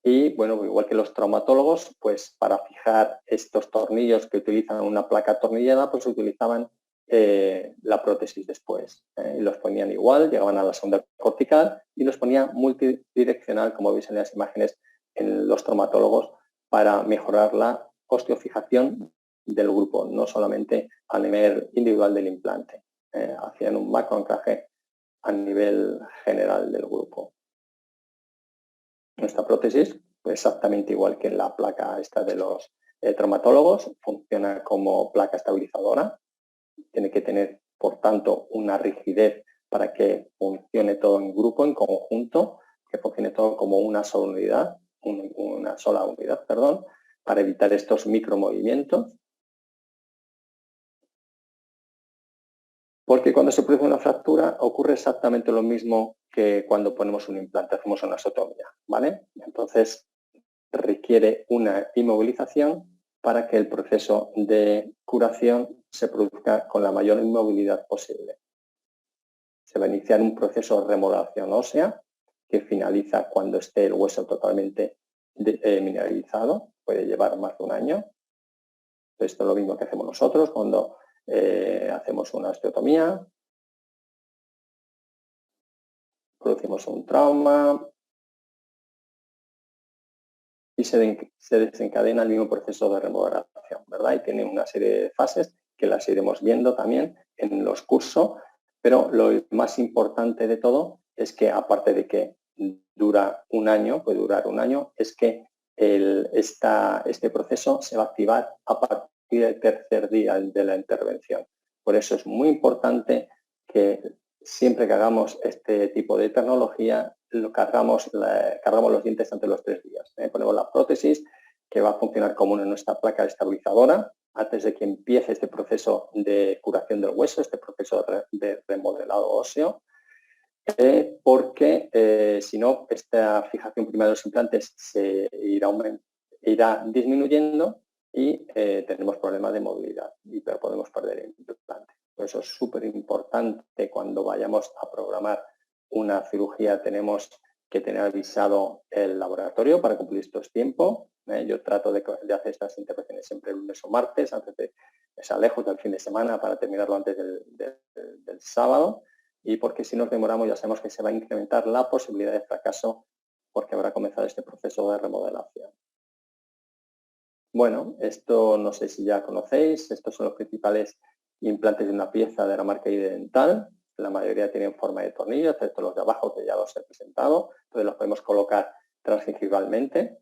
y, bueno, igual que los traumatólogos, pues para fijar estos tornillos que utilizan una placa atornillada, pues utilizaban la prótesis después. Y los ponían igual, llegaban a la sonda cortical y los ponían multidireccional, como veis en las imágenes, en los traumatólogos, para mejorar la osteofijación del grupo, no solamente a nivel individual del implante. Hacían un macro anclaje a nivel general del grupo. Nuestra prótesis, pues exactamente igual que en la placa esta de los traumatólogos, funciona como placa estabilizadora. Tiene que tener, por tanto, una rigidez para que funcione todo en grupo, en conjunto, que funcione todo como una sola unidad, para evitar estos micromovimientos. Porque cuando se produce una fractura ocurre exactamente lo mismo que cuando ponemos un implante, hacemos una osteotomía, ¿vale? Entonces requiere una inmovilización para que el proceso de curación se produzca con la mayor inmovilidad posible. Se va a iniciar un proceso de remodelación ósea que finaliza cuando esté el hueso totalmente mineralizado, puede llevar más de un año. Esto es lo mismo que hacemos nosotros cuando hacemos una osteotomía, producimos un trauma y se desencadena el mismo proceso de remodelación, ¿verdad? Y tiene una serie de fases que las iremos viendo también en los cursos, pero lo más importante de todo es que, aparte de que dura un año, puede durar un año, es que este proceso se va a activar a partir del tercer día de la intervención. Por eso es muy importante que siempre que hagamos este tipo de tecnología, cargamos los dientes ante los 3 días. Ponemos la prótesis que va a funcionar como nuestra placa estabilizadora antes de que empiece este proceso de curación del hueso, este proceso de remodelado óseo, porque si no, esta fijación primaria de los implantes se irá disminuyendo y tenemos problemas de movilidad y podemos perder el implante. Por eso es súper importante cuando vayamos a programar una cirugía, tenemos que tener avisado el laboratorio para cumplir estos tiempos. Yo trato de hacer estas intervenciones siempre el lunes o martes, antes de estar lejos del fin de semana, para terminarlo antes del sábado. Y porque si nos demoramos ya sabemos que se va a incrementar la posibilidad de fracaso porque habrá comenzado este proceso de remodelación. Bueno, esto no sé si ya conocéis, estos son los principales implantes de una pieza de la marca Dental. La mayoría tienen forma de tornillo, excepto los de abajo que ya los he presentado. Entonces los podemos colocar transgingivalmente.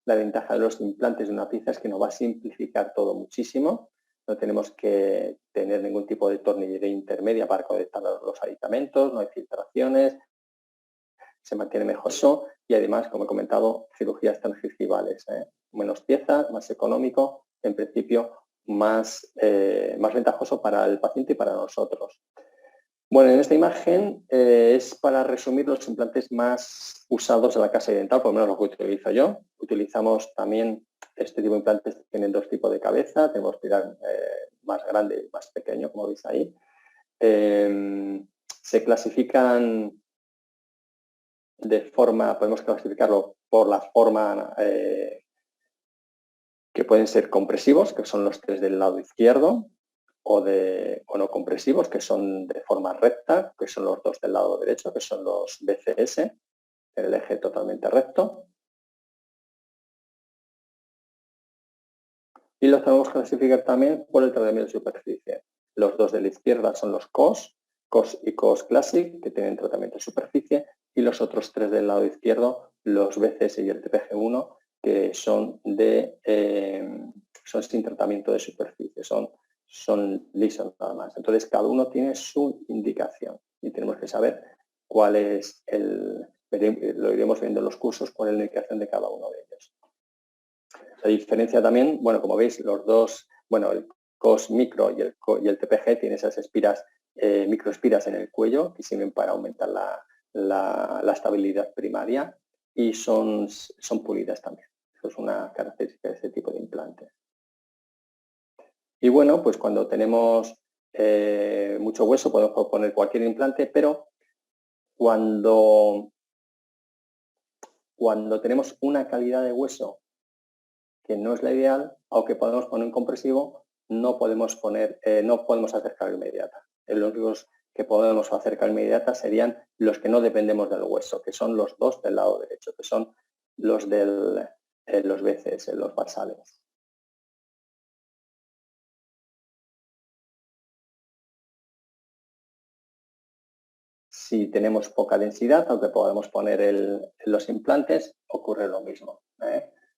La ventaja de los implantes de una pieza es que nos va a simplificar todo muchísimo. No tenemos que tener ningún tipo de tornillería intermedia para conectar los aditamentos, no hay filtraciones, se mantiene mejor eso y además, como he comentado, cirugías transgingivales. Menos piezas, más económico, en principio más ventajoso para el paciente y para nosotros. Bueno, en esta imagen es para resumir los implantes más usados en la casa dental, por lo menos los que utilizo yo. Utilizamos también este tipo de implantes que tienen 2 tipos de cabeza, tenemos pilar más grande y más pequeño, como veis ahí. Se clasifican podemos clasificarlo por la forma que pueden ser compresivos, que son los 3 del lado izquierdo, o no compresivos, que son de forma recta, que son los 2 del lado derecho, que son los BCS, el eje totalmente recto. Y los podemos clasificar también por el tratamiento de superficie. Los 2 de la izquierda son los COS y COS Classic, que tienen tratamiento de superficie, y los otros 3 del lado izquierdo, los BCS y el TPG1, que son sin tratamiento de superficie, son lisos nada más. Entonces, cada uno tiene su indicación y tenemos que saber cuál es lo iremos viendo en los cursos, cuál es la indicación de cada uno de ellos. La diferencia también, bueno, como veis, los dos, bueno, el COS micro y el TPG tienen esas espiras, microespiras en el cuello que sirven para aumentar la estabilidad primaria y son pulidas también. Eso es una característica de este tipo de implantes. Y bueno, pues cuando tenemos mucho hueso podemos poner cualquier implante, pero cuando tenemos una calidad de hueso que no es la ideal, aunque podemos poner un compresivo, no podemos hacer carga inmediata. Los únicos que podemos hacer carga inmediata serían los que no dependemos del hueso, que son los 2 del lado derecho, que son los los BCS, los basales. Si tenemos poca densidad, aunque podemos poner los implantes, ocurre lo mismo.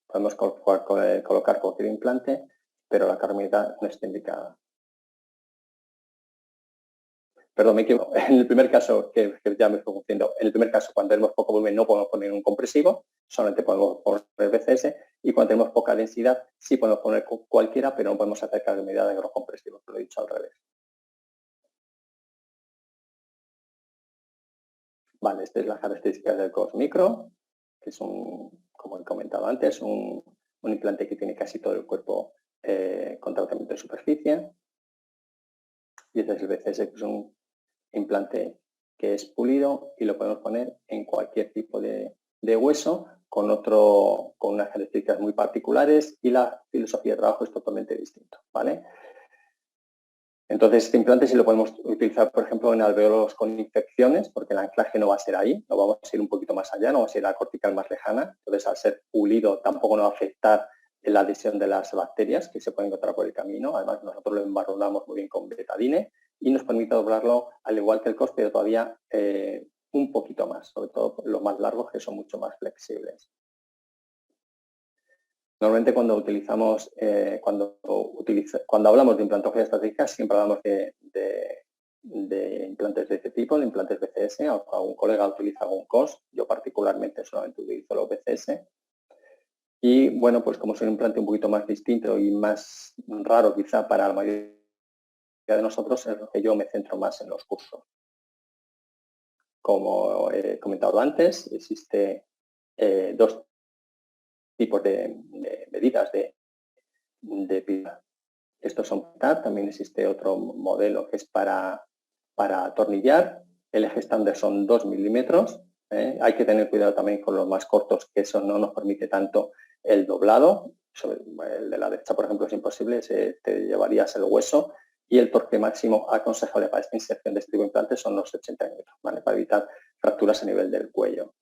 Podemos colocar cualquier implante, pero la carga inmediata no está indicada. Perdón, me equivoco. En el primer caso, que ya me estoy confundiendo, en el primer caso, cuando tenemos poco volumen, no podemos poner un compresivo, solamente podemos poner BCS, y cuando tenemos poca densidad, sí podemos poner cualquiera, pero no podemos hacer carga inmediata de los compresivos, lo he dicho al revés. Vale, esta es la característica del COS micro, que es como he comentado antes, un implante que tiene casi todo el cuerpo con tratamiento de superficie. Y este es el BCS, que es un implante que es pulido y lo podemos poner en cualquier tipo de hueso con unas características muy particulares y la filosofía de trabajo es totalmente distinta, ¿vale? Entonces, este implante sí lo podemos utilizar, por ejemplo, en alveolos con infecciones, porque el anclaje no va a ser ahí, no vamos a ir un poquito más allá, no vamos a ir a la cortical más lejana. Entonces, al ser pulido, tampoco nos va a afectar la adhesión de las bacterias que se pueden encontrar por el camino. Además, nosotros lo embarrulamos muy bien con betadine y nos permite doblarlo, al igual que el COS, pero todavía un poquito más, sobre todo los más largos, que son mucho más flexibles. Normalmente cuando hablamos de implantología estratégica siempre hablamos de implantes de este tipo, de implantes BCS, o algún colega utiliza algún COS, yo particularmente solamente utilizo los BCS. Y bueno, pues como es un implante un poquito más distinto y más raro quizá para la mayoría de nosotros, es lo que yo me centro más en los cursos. Como he comentado antes, existe 2 tipos de medidas de pila. Estos son TAT, también existe otro modelo que es para atornillar. El eje estándar son 2 milímetros. Hay que tener cuidado también con los más cortos, que eso no nos permite tanto el doblado. El de la derecha, por ejemplo, es imposible, te llevarías el hueso y el torque máximo aconsejable para esta inserción de este tipo de implantes son los 80 milímetros, ¿vale? Para evitar fracturas a nivel del cuello.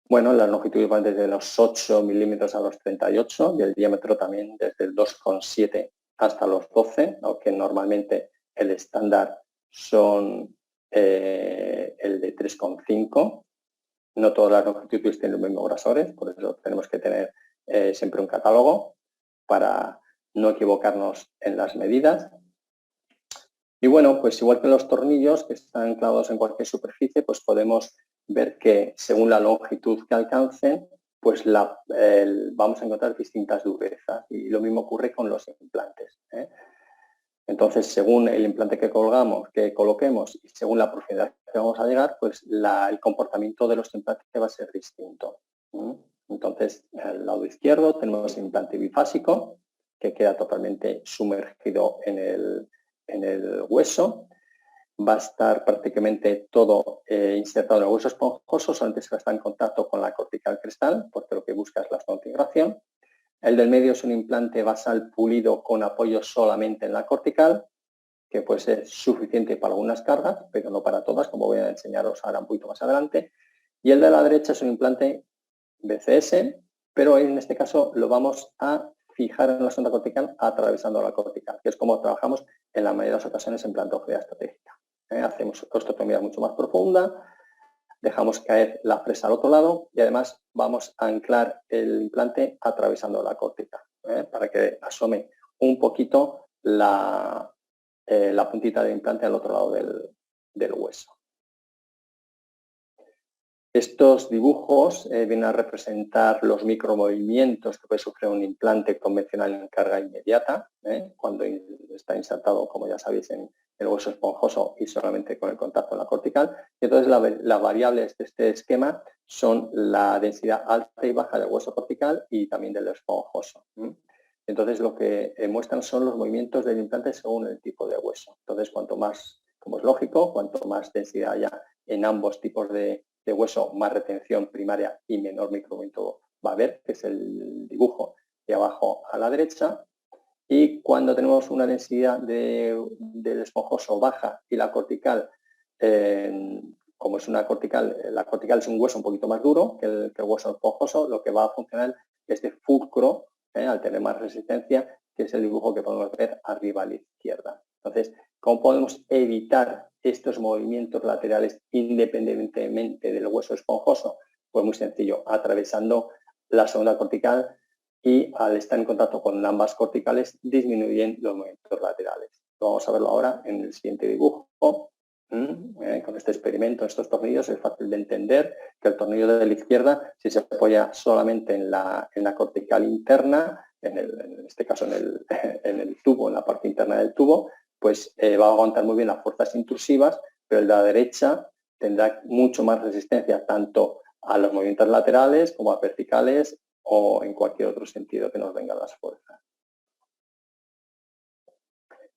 Bueno, las longitudes van desde los 8 milímetros a los 38 y el diámetro también desde el 2,7 hasta los 12, aunque normalmente el estándar son el de 3,5. No todas las longitudes tienen los mismos grosores, por eso tenemos que tener siempre un catálogo para no equivocarnos en las medidas. Y bueno, pues igual que los tornillos que están clavados en cualquier superficie, pues podemos ver que según la longitud que alcancen, pues vamos a encontrar distintas durezas. Y lo mismo ocurre con los implantes. Entonces, según el implante que coloquemos y según la profundidad que vamos a llegar, pues el comportamiento de los implantes va a ser distinto. Entonces, al lado izquierdo tenemos el implante bifásico, que queda totalmente sumergido en el hueso. va a estar prácticamente todo insertado en el hueso esponjoso, solamente se va a estar en contacto con la cortical crestal, porque lo que busca es la zona de integración. El del medio es un implante basal pulido con apoyo solamente en la cortical, que puede ser suficiente para algunas cargas, pero no para todas, como voy a enseñaros ahora un poquito más adelante. Y el de la derecha es un implante BCS, pero en este caso lo vamos a fijar en la sonda cortical atravesando la cortical, que es como trabajamos en la mayoría de las ocasiones en implantología estratégica. Hacemos osteotomía mucho más profunda, dejamos caer la fresa al otro lado y además vamos a anclar el implante atravesando la cortical, para que asome un poquito la puntita del implante al otro lado del hueso. Estos dibujos vienen a representar los micromovimientos que puede sufrir un implante convencional en carga inmediata, cuando está insertado, como ya sabéis, en el hueso esponjoso y solamente con el contacto en la cortical. Y entonces las variables de este esquema son la densidad alta y baja del hueso cortical y también del esponjoso. Entonces lo que muestran son los movimientos del implante según el tipo de hueso. Entonces cuanto más, como es lógico, cuanto más densidad haya en ambos tipos de hueso, más retención primaria y menor micromovimiento va a haber, que es el dibujo de abajo a la derecha. Y cuando tenemos una densidad del esponjoso baja y la cortical, como es una cortical, la cortical es un hueso un poquito más duro que el hueso esponjoso, lo que va a funcionar es de fulcro, al tener más resistencia, que es el dibujo que podemos ver arriba a la izquierda. Entonces, ¿cómo podemos evitar estos movimientos laterales independientemente del hueso esponjoso? Pues muy sencillo, atravesando la segunda cortical y al estar en contacto con ambas corticales disminuyen los movimientos laterales. Vamos a verlo ahora en el siguiente dibujo. Con este experimento, estos tornillos, es fácil de entender que el tornillo de la izquierda, si se apoya solamente en la cortical interna, en este caso en el tubo, en la parte interna del tubo, pues va a aguantar muy bien las fuerzas intrusivas, pero el de la derecha tendrá mucho más resistencia tanto a los movimientos laterales como a verticales o en cualquier otro sentido que nos vengan las fuerzas.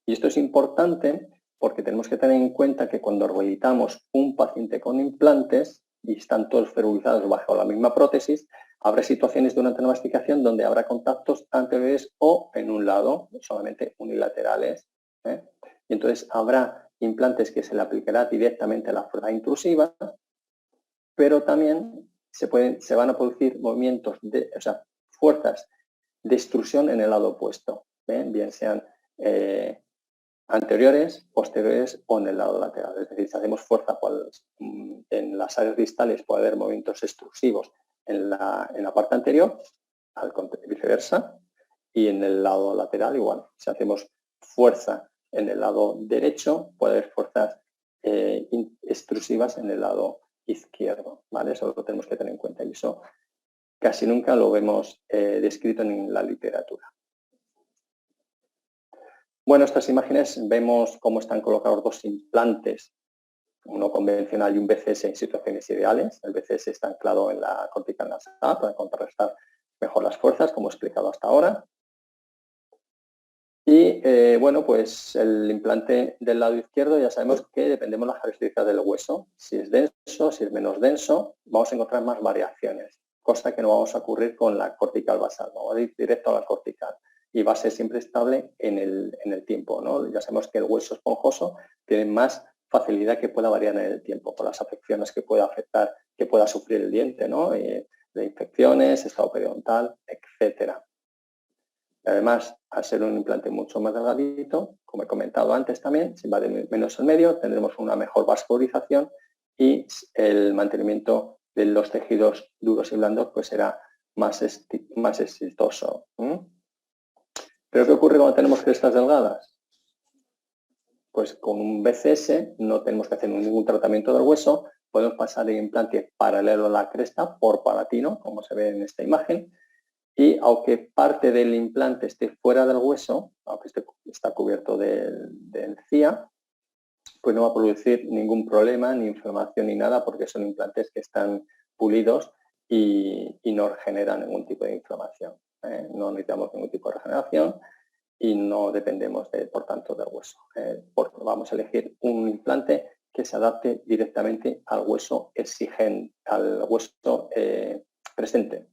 Y esto es importante porque tenemos que tener en cuenta que cuando rehabilitamos un paciente con implantes y están todos ferulizados bajo la misma prótesis, habrá situaciones durante la masticación donde habrá contactos anteriores o en un lado, solamente unilaterales. Y entonces habrá implantes que se le aplicará directamente a la fuerza intrusiva, pero también se van a producir movimientos, fuerzas de extrusión en el lado opuesto, bien sean anteriores, posteriores o en el lado lateral. Es decir, si hacemos fuerza en las áreas distales puede haber movimientos extrusivos en la parte anterior, viceversa, y en el lado lateral igual. Si hacemos fuerza en el lado derecho, puede haber fuerzas extrusivas en el lado izquierdo, ¿vale? Eso lo tenemos que tener en cuenta y eso casi nunca lo vemos descrito en la literatura. Bueno, estas imágenes vemos cómo están colocados dos implantes, uno convencional y un BCS en situaciones ideales. El BCS está anclado en la cortical nasal para contrarrestar mejor las fuerzas, como he explicado hasta ahora. Y bueno, pues el implante del lado izquierdo ya sabemos que dependemos de las características del hueso. Si es denso, si es menos denso, vamos a encontrar más variaciones, cosa que no vamos a ocurrir con la cortical basal. Vamos a ir directo a la cortical y va a ser siempre estable en el tiempo, ¿no? Ya sabemos que el hueso esponjoso tiene más facilidad que pueda variar en el tiempo por las afecciones que pueda afectar, que pueda sufrir el diente, ¿no? De infecciones, estado periodontal, etcétera. Además, al ser un implante mucho más delgadito, como he comentado antes también, si va de menos al medio, tendremos una mejor vascularización y el mantenimiento de los tejidos duros y blandos pues será más exitoso. ¿Pero qué ocurre cuando tenemos crestas delgadas? Pues con un BCS no tenemos que hacer ningún tratamiento del hueso, podemos pasar el implante paralelo a la cresta por palatino, como se ve en esta imagen, y aunque parte del implante esté fuera del hueso, aunque está cubierto de encía, pues no va a producir ningún problema, ni inflamación ni nada, porque son implantes que están pulidos y no generan ningún tipo de inflamación. No necesitamos ningún tipo de regeneración y no dependemos, por tanto, del hueso. Porque vamos a elegir un implante que se adapte directamente al hueso exigente, al hueso presente.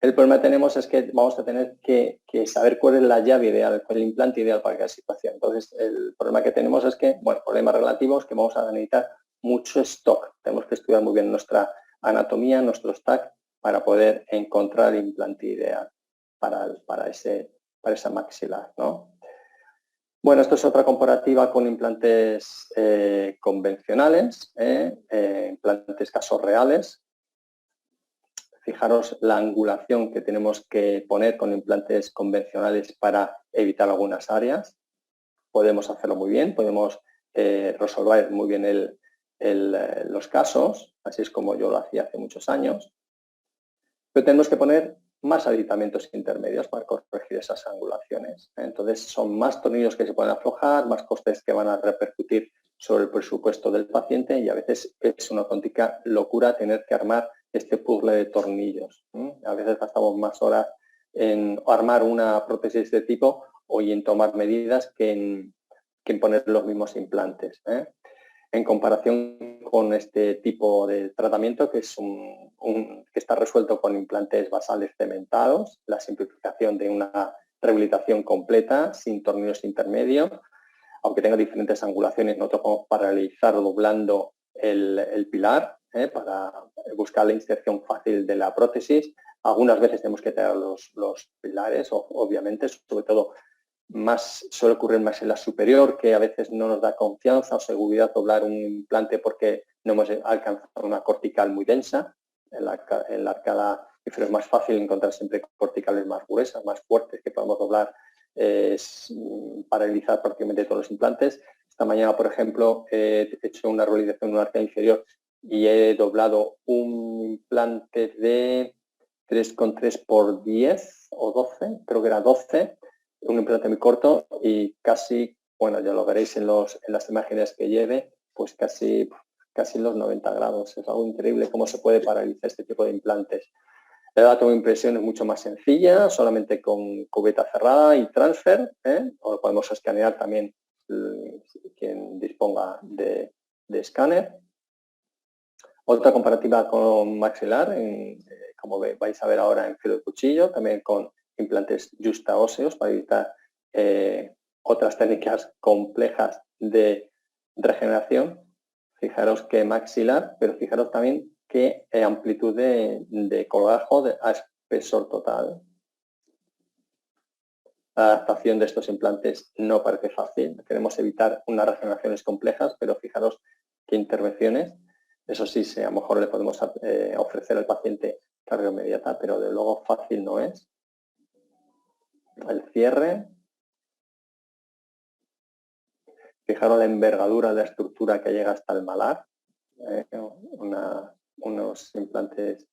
El problema que tenemos es que vamos a tener que saber cuál es la llave ideal, cuál es el implante ideal para cada situación. Entonces, el problema que tenemos es que, bueno, problemas relativos, que vamos a necesitar mucho stock. Tenemos que estudiar muy bien nuestra anatomía, nuestro stack, para poder encontrar el implante ideal para esa maxilar, ¿no? Bueno, esto es otra comparativa con implantes convencionales, implantes casos reales. Fijaros la angulación que tenemos que poner con implantes convencionales para evitar algunas áreas. Podemos hacerlo muy bien, podemos resolver muy bien los casos, así es como yo lo hacía hace muchos años. Pero tenemos que poner más aditamentos intermedios para corregir esas angulaciones. Entonces son más tornillos que se pueden aflojar, más costes que van a repercutir sobre el presupuesto del paciente y a veces es una auténtica locura tener que armar este puzzle de tornillos. A veces gastamos más horas en armar una prótesis de este tipo o en tomar medidas que en poner los mismos implantes. En comparación con este tipo de tratamiento que es que está resuelto con implantes basales cementados, la simplificación de una rehabilitación completa sin tornillos intermedios, aunque tenga diferentes angulaciones, nosotros podemos paralelizar doblando el pilar para buscar la inserción fácil de la prótesis. Algunas veces tenemos que tener los pilares, obviamente, sobre todo suele ocurrir más en la superior, que a veces no nos da confianza o seguridad doblar un implante porque no hemos alcanzado una cortical muy densa. En la arcada inferior es más fácil encontrar siempre corticales más gruesas, más fuertes, que podemos doblar, paralizar prácticamente todos los implantes. Esta mañana, por ejemplo, he hecho una rehabilitación en una arcada inferior y he doblado un implante de 3,3 por 10 o 12, creo que era 12, un implante muy corto y casi, bueno, ya lo veréis en las imágenes que lleve, pues casi los 90 grados. Es algo increíble cómo se puede paralizar este tipo de implantes. La toma de impresión es mucho más sencilla, solamente con cubeta cerrada y transfer, o lo podemos escanear también quien disponga de escáner. Otra comparativa con maxilar, como vais a ver ahora en filo de cuchillo, también con implantes justaóseos para evitar otras técnicas complejas de regeneración. Fijaros que maxilar, pero fijaros también qué amplitud de colgajo a espesor total. La adaptación de estos implantes no parece fácil. Queremos evitar unas regeneraciones complejas, pero fijaros qué intervenciones. Eso sí, a lo mejor le podemos ofrecer al paciente carga inmediata, pero de luego fácil no es. El cierre. Fijaros la envergadura de la estructura que llega hasta el malar. Unos implantes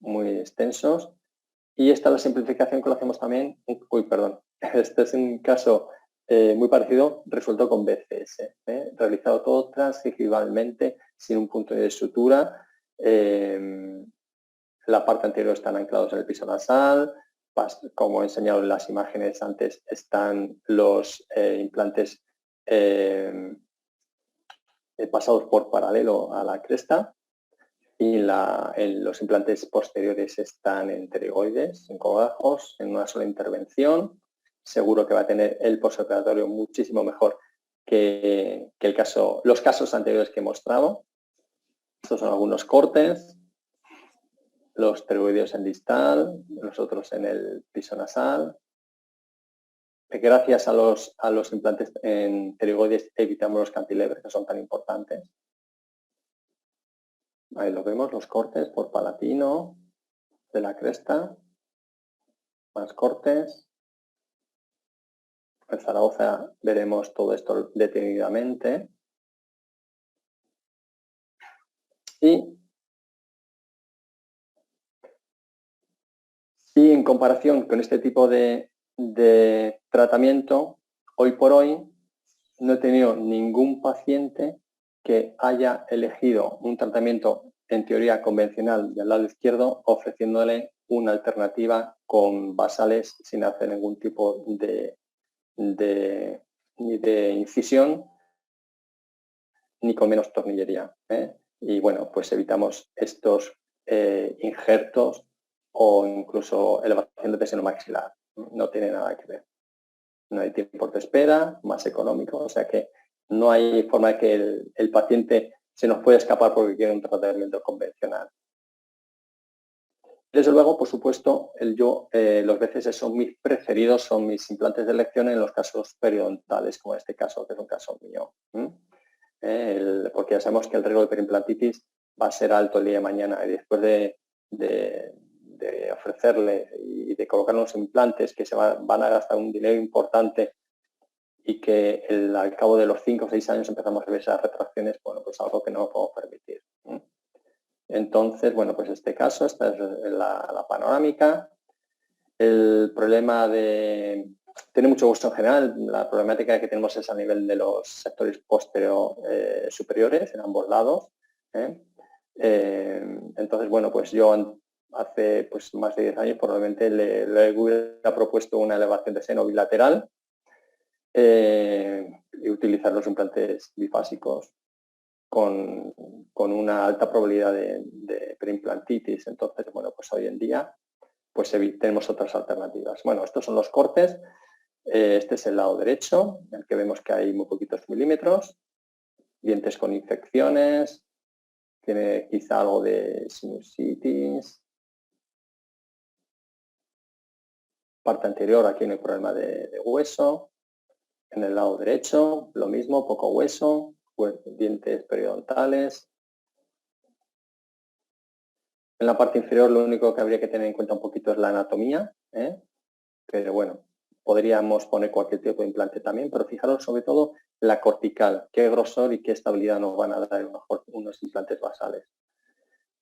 muy extensos. Y esta es la simplificación que lo hacemos también. Este es un caso muy parecido, resuelto con BCS. Realizado todo transgigivalmente, sin un punto de sutura. La parte anterior están anclados en el piso nasal. Como he enseñado en las imágenes antes, están los implantes pasados por paralelo a la cresta. Y los implantes posteriores están en pterigoides, en cogajos, en una sola intervención. Seguro que va a tener el postoperatorio muchísimo mejor que los casos anteriores que he mostrado. Estos son algunos cortes, los pterigoides en distal, los otros en el piso nasal. Gracias a los implantes en pterigoides evitamos los cantilevers, que son tan importantes. Ahí lo vemos, los cortes por palatino de la cresta, más cortes. En Zaragoza veremos todo esto detenidamente. Y en comparación con este tipo de tratamiento, hoy por hoy no he tenido ningún paciente que haya elegido un tratamiento en teoría convencional del lado izquierdo ofreciéndole una alternativa con basales sin hacer ningún tipo ni de incisión ni con menos tornillería. Y bueno, pues evitamos estos injertos o incluso elevación de seno maxilar. No tiene nada que ver. No hay tiempos de espera, más económico, o sea que no hay forma de que el paciente se nos pueda escapar porque quiere un tratamiento convencional. Desde luego, por supuesto, los BCS son mis preferidos, son mis implantes de elección en los casos periodontales, como en este caso, que es un caso mío. Porque ya sabemos que el riesgo de perimplantitis va a ser alto el día de mañana y después de ofrecerle y de colocar unos implantes que van a gastar un dinero importante y que al cabo de los 5 o 6 años empezamos a ver esas retracciones, bueno, pues algo que no podemos permitir. Entonces, bueno, pues este caso, esta es la panorámica. El problema tiene mucho gusto en general, la problemática que tenemos es a nivel de los sectores posterior superiores en ambos lados. Entonces, bueno, pues yo hace pues, más de 10 años probablemente le hubiera propuesto una elevación de seno bilateral y utilizar los implantes bifásicos con una alta probabilidad de preimplantitis. Entonces, bueno, pues hoy en día pues tenemos otras alternativas. Bueno, estos son los cortes. Este es el lado derecho, en el que vemos que hay muy poquitos milímetros, dientes con infecciones, tiene quizá algo de sinusitis. Parte anterior, aquí no hay problema de hueso. En el lado derecho, lo mismo, poco hueso, dientes periodontales. En la parte inferior lo único que habría que tener en cuenta un poquito es la anatomía, pero bueno, podríamos poner cualquier tipo de implante también, pero fijaros sobre todo la cortical, qué grosor y qué estabilidad nos van a dar unos implantes basales.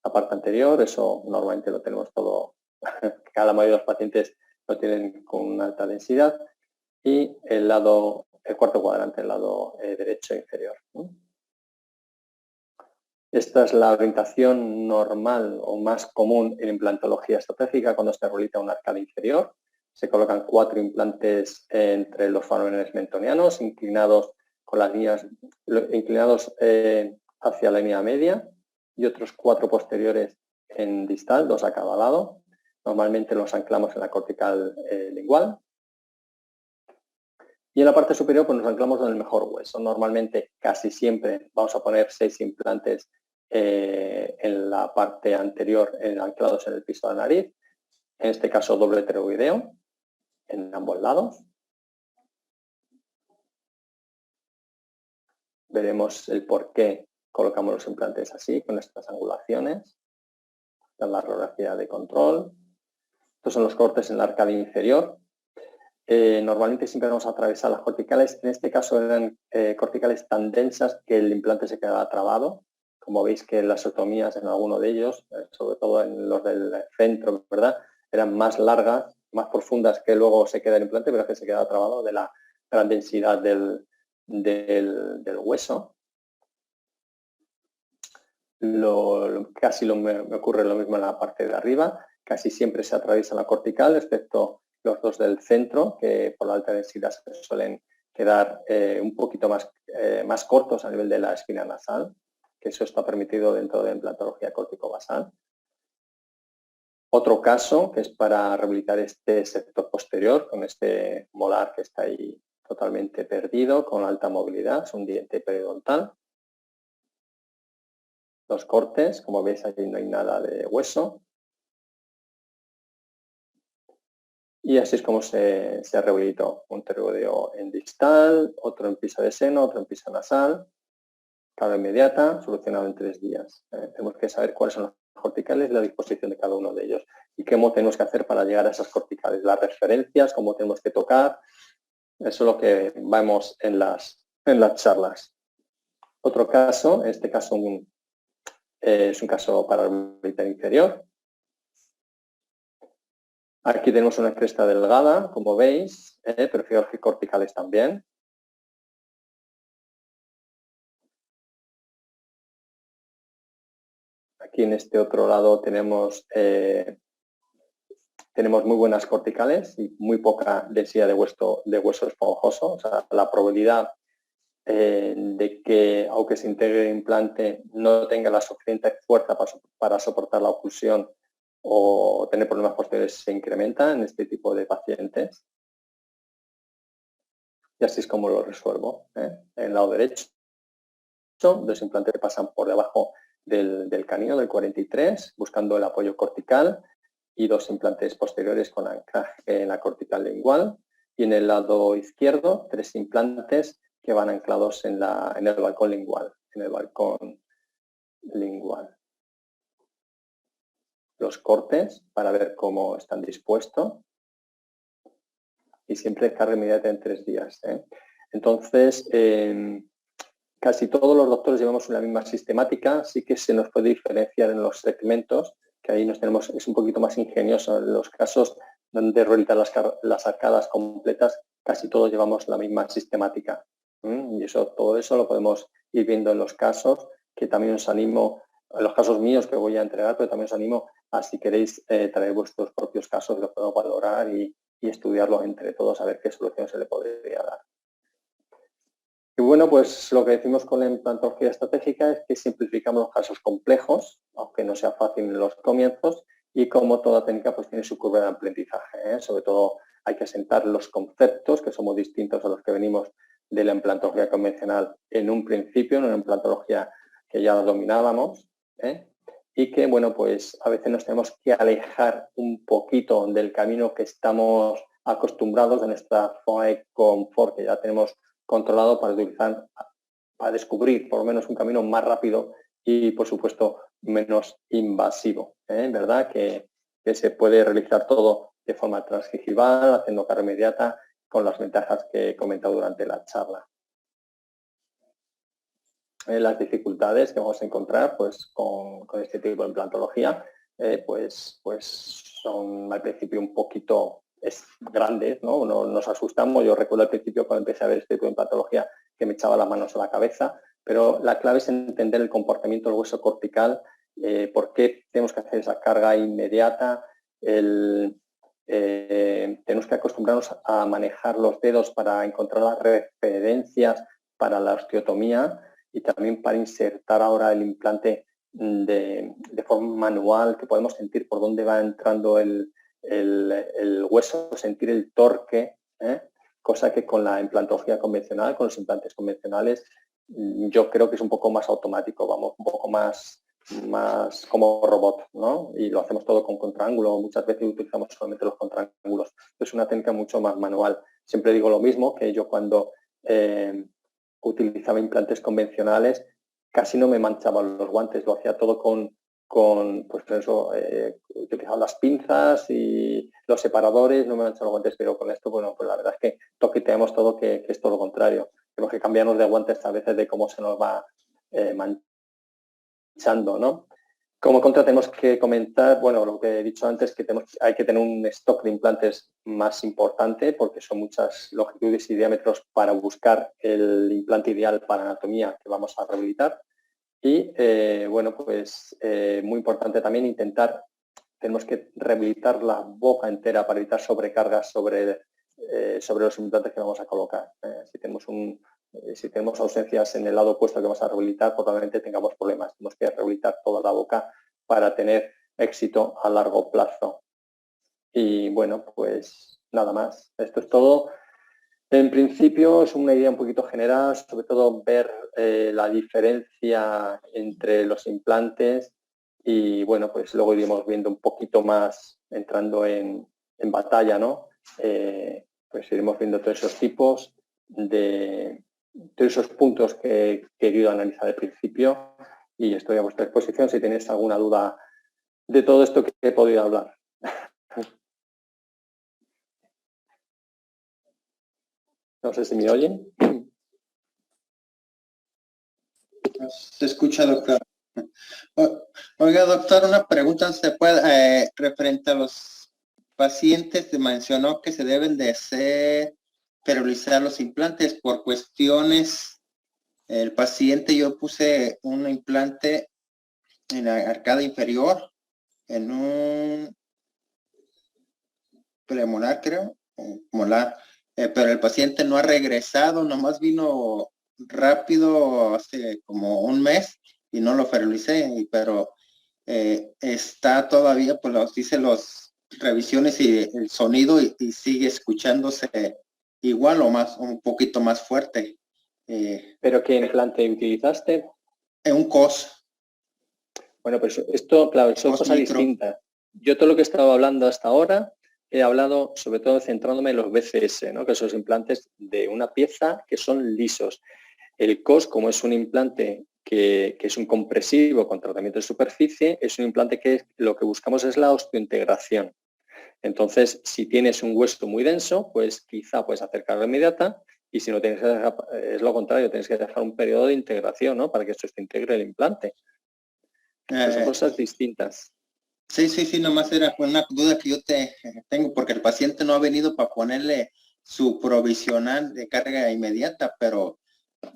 La parte anterior, eso normalmente lo tenemos todo, cada mayoría de los pacientes lo tienen con una alta densidad, y el cuarto cuadrante, el lado derecho inferior. Esta es la orientación normal o más común en implantología estratégica cuando se realiza una arcada inferior. Se colocan 4 implantes entre los fanones mentonianos, inclinados con las líneas, inclinados hacia la línea media, y otros 4 posteriores en distal, 2 a cada lado. Normalmente los anclamos en la cortical lingual. Y en la parte superior pues nos anclamos en el mejor hueso. Normalmente, casi siempre, vamos a poner 6 implantes en la parte anterior anclados en el piso de la nariz. En este caso, doble pteroideo en ambos lados. Veremos el por qué colocamos los implantes así, con estas angulaciones. Esta es la radiografía de control. Estos son los cortes en la arcada inferior. Normalmente siempre vamos a atravesar las corticales. En este caso eran corticales tan densas que el implante se quedaba trabado. Como veis que las otomías en alguno de ellos, sobre todo en los del centro, ¿verdad?, eran más largas, más profundas, que luego se queda el implante, pero que se queda trabado de la gran densidad del hueso. Casi me ocurre lo mismo en la parte de arriba. Casi siempre se atraviesa la cortical, excepto los dos del centro, que por la alta densidad se suelen quedar un poquito más cortos a nivel de la espina nasal, que eso está permitido dentro de la implantología córtico-basal. Otro caso, que es para rehabilitar este sector posterior, con este molar que está ahí totalmente perdido, con alta movilidad, es un diente periodontal. Los cortes, como veis, aquí no hay nada de hueso. Y así es como se rehabilitó. Un pteroideo en distal, otro en piso de seno, otro en piso nasal. Carga inmediata, solucionado en 3 días. Tenemos que saber cuáles son las corticales y la disposición de cada uno de ellos. Y cómo tenemos que hacer para llegar a esas corticales. Las referencias, cómo tenemos que tocar. Eso es lo que vemos en las charlas. Otro caso, en este caso es un caso para rehabilitar inferior. Aquí tenemos una cresta delgada, como veis, pero fijaros que corticales también. Aquí en este otro lado tenemos tenemos muy buenas corticales y muy poca densidad de hueso esponjoso. O sea, la probabilidad de que, aunque se integre el implante, no tenga la suficiente fuerza para soportar la oclusión o tener problemas posteriores se incrementa en este tipo de pacientes. Y así es como lo resuelvo. En el lado derecho, los implantes pasan por debajo del canino, del 43, buscando el apoyo cortical, y 2 implantes posteriores con anclaje en la cortical lingual. Y en el lado izquierdo, 3 implantes que van anclados en el balcón lingual. Los cortes para ver cómo están dispuestos. Y siempre carga inmediata en 3 días. Entonces, casi todos los doctores llevamos una misma sistemática, sí que se nos puede diferenciar en los segmentos, que ahí es un poquito más ingenioso. En los casos donde rehabilitar las arcadas completas, casi todos llevamos la misma sistemática. Y todo eso lo podemos ir viendo en los casos, que también os animo, en los casos míos que voy a entregar, pero también os animo a, si queréis, traer vuestros propios casos, los podemos valorar y estudiarlos entre todos a ver qué solución se le podría dar. Y bueno, pues lo que decimos con la implantología estratégica es que simplificamos los casos complejos, aunque no sea fácil en los comienzos, y como toda técnica pues tiene su curva de aprendizaje. Sobre todo hay que asentar los conceptos, que somos distintos a los que venimos de la implantología convencional en un principio, en una implantología que ya dominábamos, y que, bueno, pues a veces nos tenemos que alejar un poquito del camino que estamos acostumbrados, de nuestra zona de confort, que ya tenemos controlado, para descubrir por lo menos un camino más rápido y, por supuesto, menos invasivo. ¿Verdad? Que se puede realizar todo de forma transgingival, haciendo carga inmediata, con las ventajas que he comentado durante la charla. Las dificultades que vamos a encontrar pues, con este tipo de implantología pues son al principio un poquito grandes, ¿no? Nos asustamos. Yo recuerdo al principio cuando empecé a ver este tipo de implantología que me echaba las manos a la cabeza, pero la clave es entender el comportamiento del hueso cortical, por qué tenemos que hacer esa carga inmediata, tenemos que acostumbrarnos a manejar los dedos para encontrar las referencias para la osteotomía y también para insertar ahora el implante de forma manual, que podemos sentir por dónde va entrando el hueso, sentir el torque, cosa que con la implantología convencional, con los implantes convencionales, yo creo que es un poco más automático, vamos un poco más como robot, ¿no? Y lo hacemos todo con contraángulo, muchas veces utilizamos solamente los contraángulos. Es una técnica mucho más manual. Siempre digo lo mismo, que yo cuando utilizaba implantes convencionales casi no me manchaba los guantes, lo hacía todo pues eso, utilizaba las pinzas y los separadores, no me manchaba los guantes, pero con esto, bueno, pues la verdad es que toqueteamos todo, que es todo lo contrario. Tenemos que cambiarnos de guantes a veces de cómo se nos va manchando, ¿no? Como contra tenemos que comentar, bueno, lo que he dicho antes, que hay que tener un stock de implantes más importante porque son muchas longitudes y diámetros para buscar el implante ideal para anatomía que vamos a rehabilitar. Y, bueno, pues muy importante también tenemos que rehabilitar la boca entera para evitar sobrecargas sobre los implantes que vamos a colocar. Si tenemos ausencias en el lado opuesto que vamos a rehabilitar, probablemente tengamos problemas. Tenemos que rehabilitar toda la boca para tener éxito a largo plazo. Y bueno, pues nada más. Esto es todo. En principio es una idea un poquito general, sobre todo ver la diferencia entre los implantes y bueno, pues luego iremos viendo un poquito más, entrando en batalla, ¿no? Pues iremos viendo todos esos tipos todos esos puntos que he querido analizar al principio y estoy a vuestra disposición si tenéis alguna duda de todo esto que he podido hablar. No sé si me oyen. Se escucha, doctor. Oiga, doctor, una pregunta referente a los pacientes. Se mencionó que se deben de esterilizar los implantes por cuestiones. El paciente, yo puse un implante en la arcada inferior, en premolar, creo, o molar, pero el paciente no ha regresado, nomás vino rápido hace como un mes y no lo ferilicé, pero está todavía, pues dice los revisiones y el sonido y sigue escuchándose igual o más, un poquito más fuerte. ¿Pero qué implante utilizaste? Un COS. Bueno, pues esto, claro, son cosas distintas. Yo todo lo que he estado hablando hasta ahora, he hablado sobre todo centrándome en los BCS, ¿no? Que son los implantes de una pieza que son lisos. El COS, como es un implante que es un compresivo con tratamiento de superficie, es un implante que lo que buscamos es la osteointegración. Entonces, si tienes un hueso muy denso, pues quizá puedes hacer carga inmediata, y si no tienes que dejar, es lo contrario, tienes que dejar un periodo de integración, ¿no? Para que esto se integre el implante. Son cosas distintas. Sí, nomás era una duda que yo tengo, porque el paciente no ha venido para ponerle su provisional de carga inmediata, pero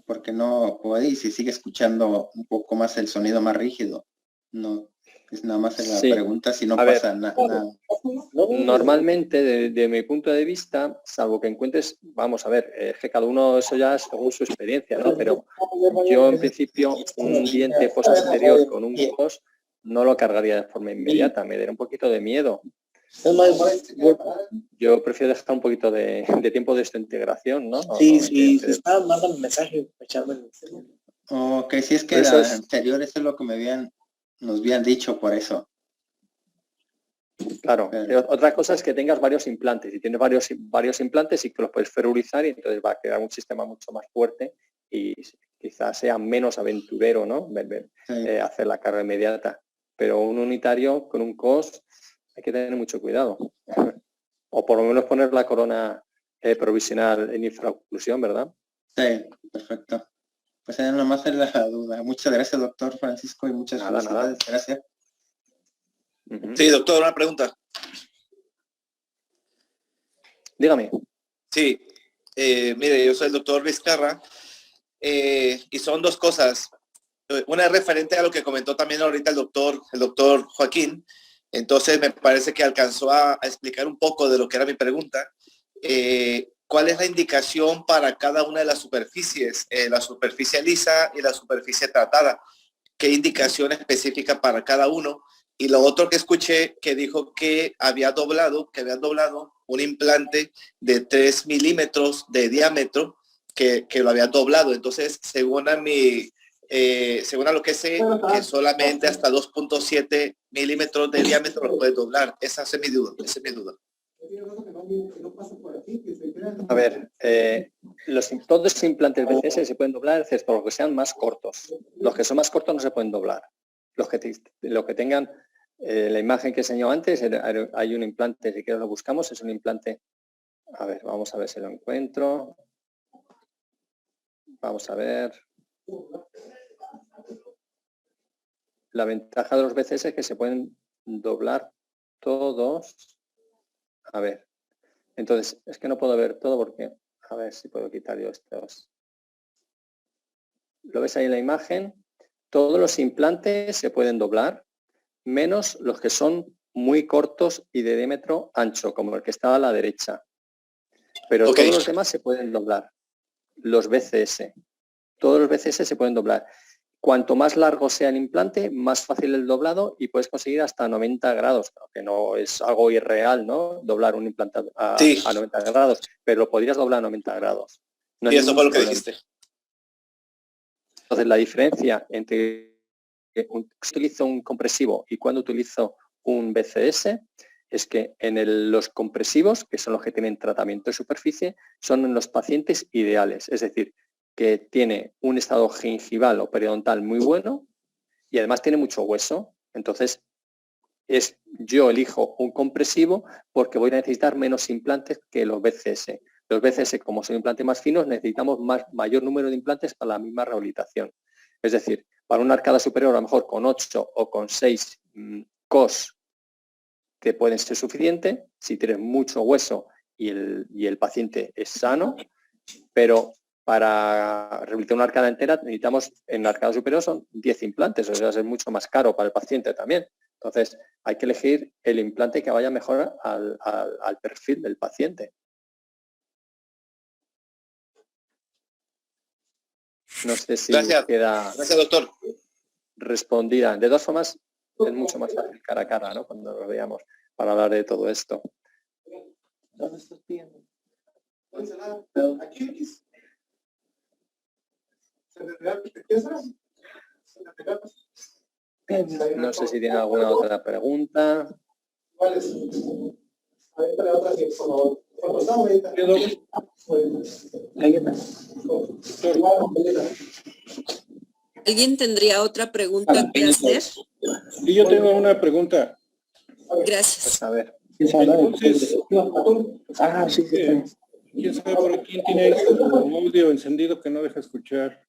porque no puede y se sigue escuchando un poco más el sonido más rígido. No, es nada más la pregunta si no pasa nada. Normalmente, de mi punto de vista, salvo que encuentres, vamos a ver, que cada uno eso ya es según su experiencia, ¿no? Pero yo en principio un diente posterior con un COS no lo cargaría de forma inmediata, me daría un poquito de miedo. Yo prefiero dejar un poquito de tiempo de esta integración, ¿no? Sí, está, mándame un mensaje, echarme el mensaje. Ok, si es que la anterior, eso es lo que nos habían dicho, por eso. Claro, otra cosa es que tengas varios implantes. Si tienes varios implantes y que los puedes ferurizar, y entonces va a quedar un sistema mucho más fuerte y quizás sea menos aventurero, ¿no? Hacer la carga inmediata. Pero un unitario con un COS hay que tener mucho cuidado. O por lo menos poner la corona provisional en infraoclusión, ¿verdad? Sí, perfecto. Pues nada más es la duda. Muchas gracias, doctor Francisco, y muchas felicidades. Gracias. Sí, doctor, una pregunta. Dígame. Sí, mire, yo soy el doctor Vizcarra y son dos cosas. Una es referente a lo que comentó también ahorita el doctor Joaquín. Entonces me parece que alcanzó a explicar un poco de lo que era mi pregunta. ¿Cuál es la indicación para cada una de las superficies? La superficie lisa y la superficie tratada. ¿Qué indicación específica para cada uno? Y lo otro que escuché que dijo que habían doblado un implante de 3 milímetros de diámetro que lo habían doblado. Entonces, según a lo que sé, que solamente hasta 2.7 milímetros de diámetro lo puedes doblar. Esa es mi duda. A ver, todos los implantes BCS se pueden doblar, excepto los que sean más cortos. Los que son más cortos no se pueden doblar. Los que tengan la imagen que enseñó antes, hay un implante, si quieres lo buscamos, es un implante. A ver, vamos a ver si lo encuentro. Vamos a ver. La ventaja de los BCS es que se pueden doblar todos. A ver. Entonces, es que no puedo ver todo porque, a ver si puedo quitar yo estos. ¿Lo ves ahí en la imagen? Todos los implantes se pueden doblar, menos los que son muy cortos y de diámetro ancho, como el que está a la derecha. Pero todos los demás se pueden doblar. Los BCS. Todos los BCS se pueden doblar. Cuanto más largo sea el implante, más fácil el doblado y puedes conseguir hasta 90 grados, que no es algo irreal, ¿no? Doblar un implante a 90 grados, pero lo podrías doblar a 90 grados. No, y eso fue lo que dijiste. Entonces, la diferencia entre cuando utilizo un compresivo y cuando utilizo un BCS es que en los compresivos, que son los que tienen tratamiento de superficie, son en los pacientes ideales, es decir, que tiene un estado gingival o periodontal muy bueno y además tiene mucho hueso. Entonces, yo elijo un compresivo porque voy a necesitar menos implantes que los BCS. Los BCS, como son implantes más finos, necesitamos mayor número de implantes para la misma rehabilitación. Es decir, para una arcada superior, a lo mejor con 8 o con 6 COS, que pueden ser suficientes si tienes mucho hueso y el paciente es sano, pero para rehabilitar una arcada entera necesitamos, en la arcada superior son 10 implantes, o sea, es mucho más caro para el paciente también. Entonces, hay que elegir el implante que vaya mejor al perfil del paciente. No sé si Gracias. queda Gracias, doctor. respondida. De todas formas, es mucho más fácil cara a cara, ¿no? Cuando nos veamos para hablar de todo esto. ¿Dónde estás pidiendo? Aquí. No sé si tiene alguna otra pregunta. ¿Alguien tendría otra pregunta que hacer? Y yo tengo una pregunta. Gracias. Pues a ver. Entonces, Sí. ¿quién sabe por quién tiene el audio encendido que no deja escuchar?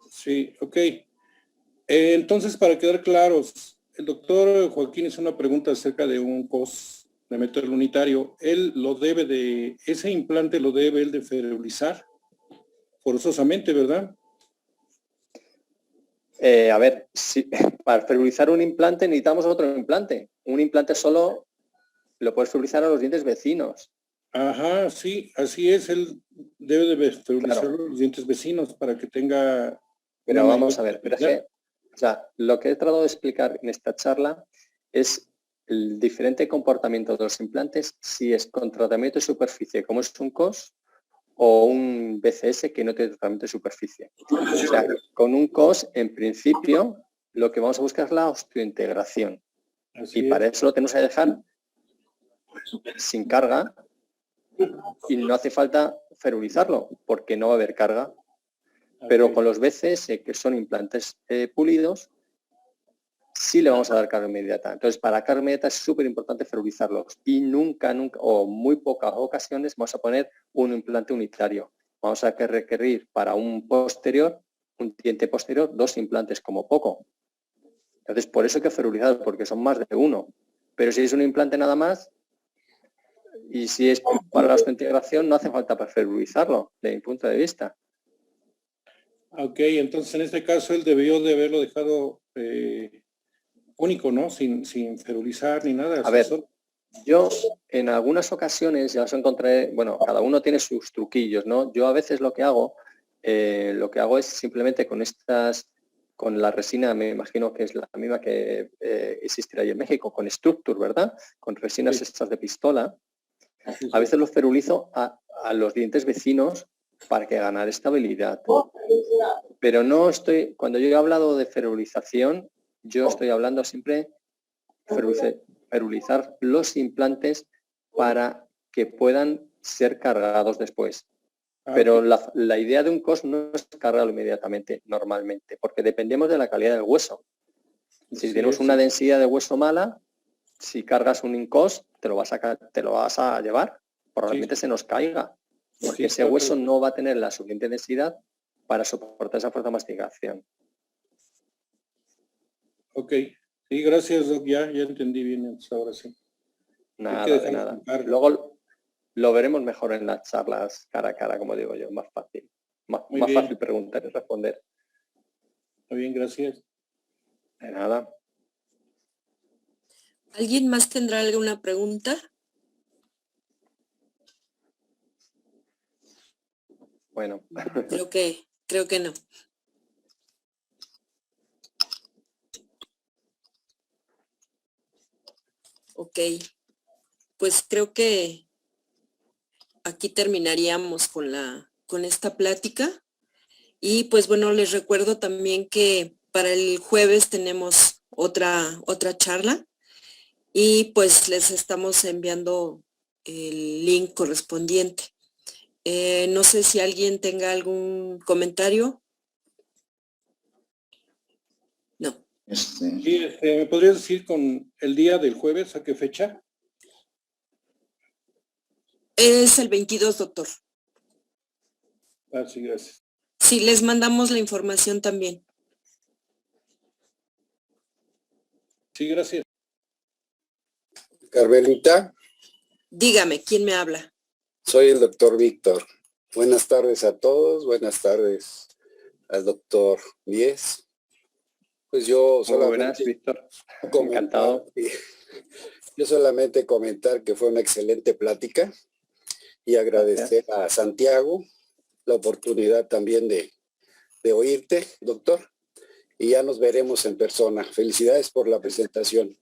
Sí, ok. Entonces, para quedar claros, el doctor Joaquín hizo una pregunta acerca de un COS de método unitario. Él lo debe de, ese implante lo debe él de ferulizar forzosamente, ¿verdad? A ver, si, para ferulizar un implante necesitamos otro implante. Un implante solo lo puedes ferulizar a los dientes vecinos. Ajá, sí, así es. Él debe de ferulizar Claro. los dientes vecinos para que tenga... Pero una vamos a mayor ver, pero es calidad. que, o sea, lo que he tratado de explicar en esta charla es el diferente comportamiento de los implantes si es con tratamiento de superficie, como es un COS, o un BCS que no tiene tratamiento de superficie. O sea, con un COS, en principio, lo que vamos a buscar es la osteointegración. Así Y es. para eso lo tenemos que dejar sin carga y no hace falta ferulizarlo, porque no va a haber carga. Pero con los BCS, que son implantes pulidos, sí le vamos a dar carga inmediata. Entonces, para carga inmediata es súper importante ferulizarlos. Y nunca, o muy pocas ocasiones, vamos a poner un implante unitario. Vamos a requerir para un diente posterior, 2 implantes como poco. Entonces, por eso hay que ferulizar, porque son más de uno. Pero si es un implante nada más, y si es para la osteointegración, no hace falta ferulizarlo, desde mi punto de vista. Ok, entonces en este caso él debió de haberlo dejado único, ¿no? Sin ferulizar ni nada. A ver, yo en algunas ocasiones ya os encontré, bueno, cada uno tiene sus truquillos, ¿no? Yo a veces lo que hago es simplemente con la resina, me imagino que es la misma que existirá ahí en México, con Structure, ¿verdad? Con resinas estas de pistola. A veces los ferulizo a los dientes vecinos para que ganar estabilidad. Pero cuando yo he hablado de ferulización, yo estoy hablando siempre ferulizar los implantes para que puedan ser cargados después. Pero la idea de un COS no es cargarlo inmediatamente, normalmente, porque dependemos de la calidad del hueso. Si tenemos una densidad de hueso mala, si cargas un INCOS, te lo vas a llevar, probablemente se nos caiga, porque ese hueso no va a tener la suficiente densidad para soportar esa fuerza de masticación. Ok, sí, gracias, Doc, ya entendí bien, ahora sí. Nada, de nada. Luego lo veremos mejor en las charlas cara a cara, como digo yo, más fácil. Más fácil preguntar y responder. Muy bien, gracias. De nada. ¿Alguien más tendrá alguna pregunta? Bueno. Creo que no. Ok, pues creo que aquí terminaríamos con esta plática. Y pues bueno, les recuerdo también que para el jueves tenemos otra charla y pues les estamos enviando el link correspondiente. No sé si alguien tenga algún comentario. No. Sí, ¿me podrías decir con el día del jueves a qué fecha? Es el 22, doctor. Ah, sí, gracias. Sí, les mandamos la información también. Sí, gracias. Carmelita. Dígame, ¿quién me habla? Soy el doctor Víctor. Buenas tardes a todos, buenas tardes al doctor Díez. Pues yo Muy buenas, solamente Víctor. comentar, Encantado. yo solamente comentar que fue una excelente plática y agradecer a Santiago la oportunidad también de oírte, doctor, y ya nos veremos en persona. Felicidades por la presentación.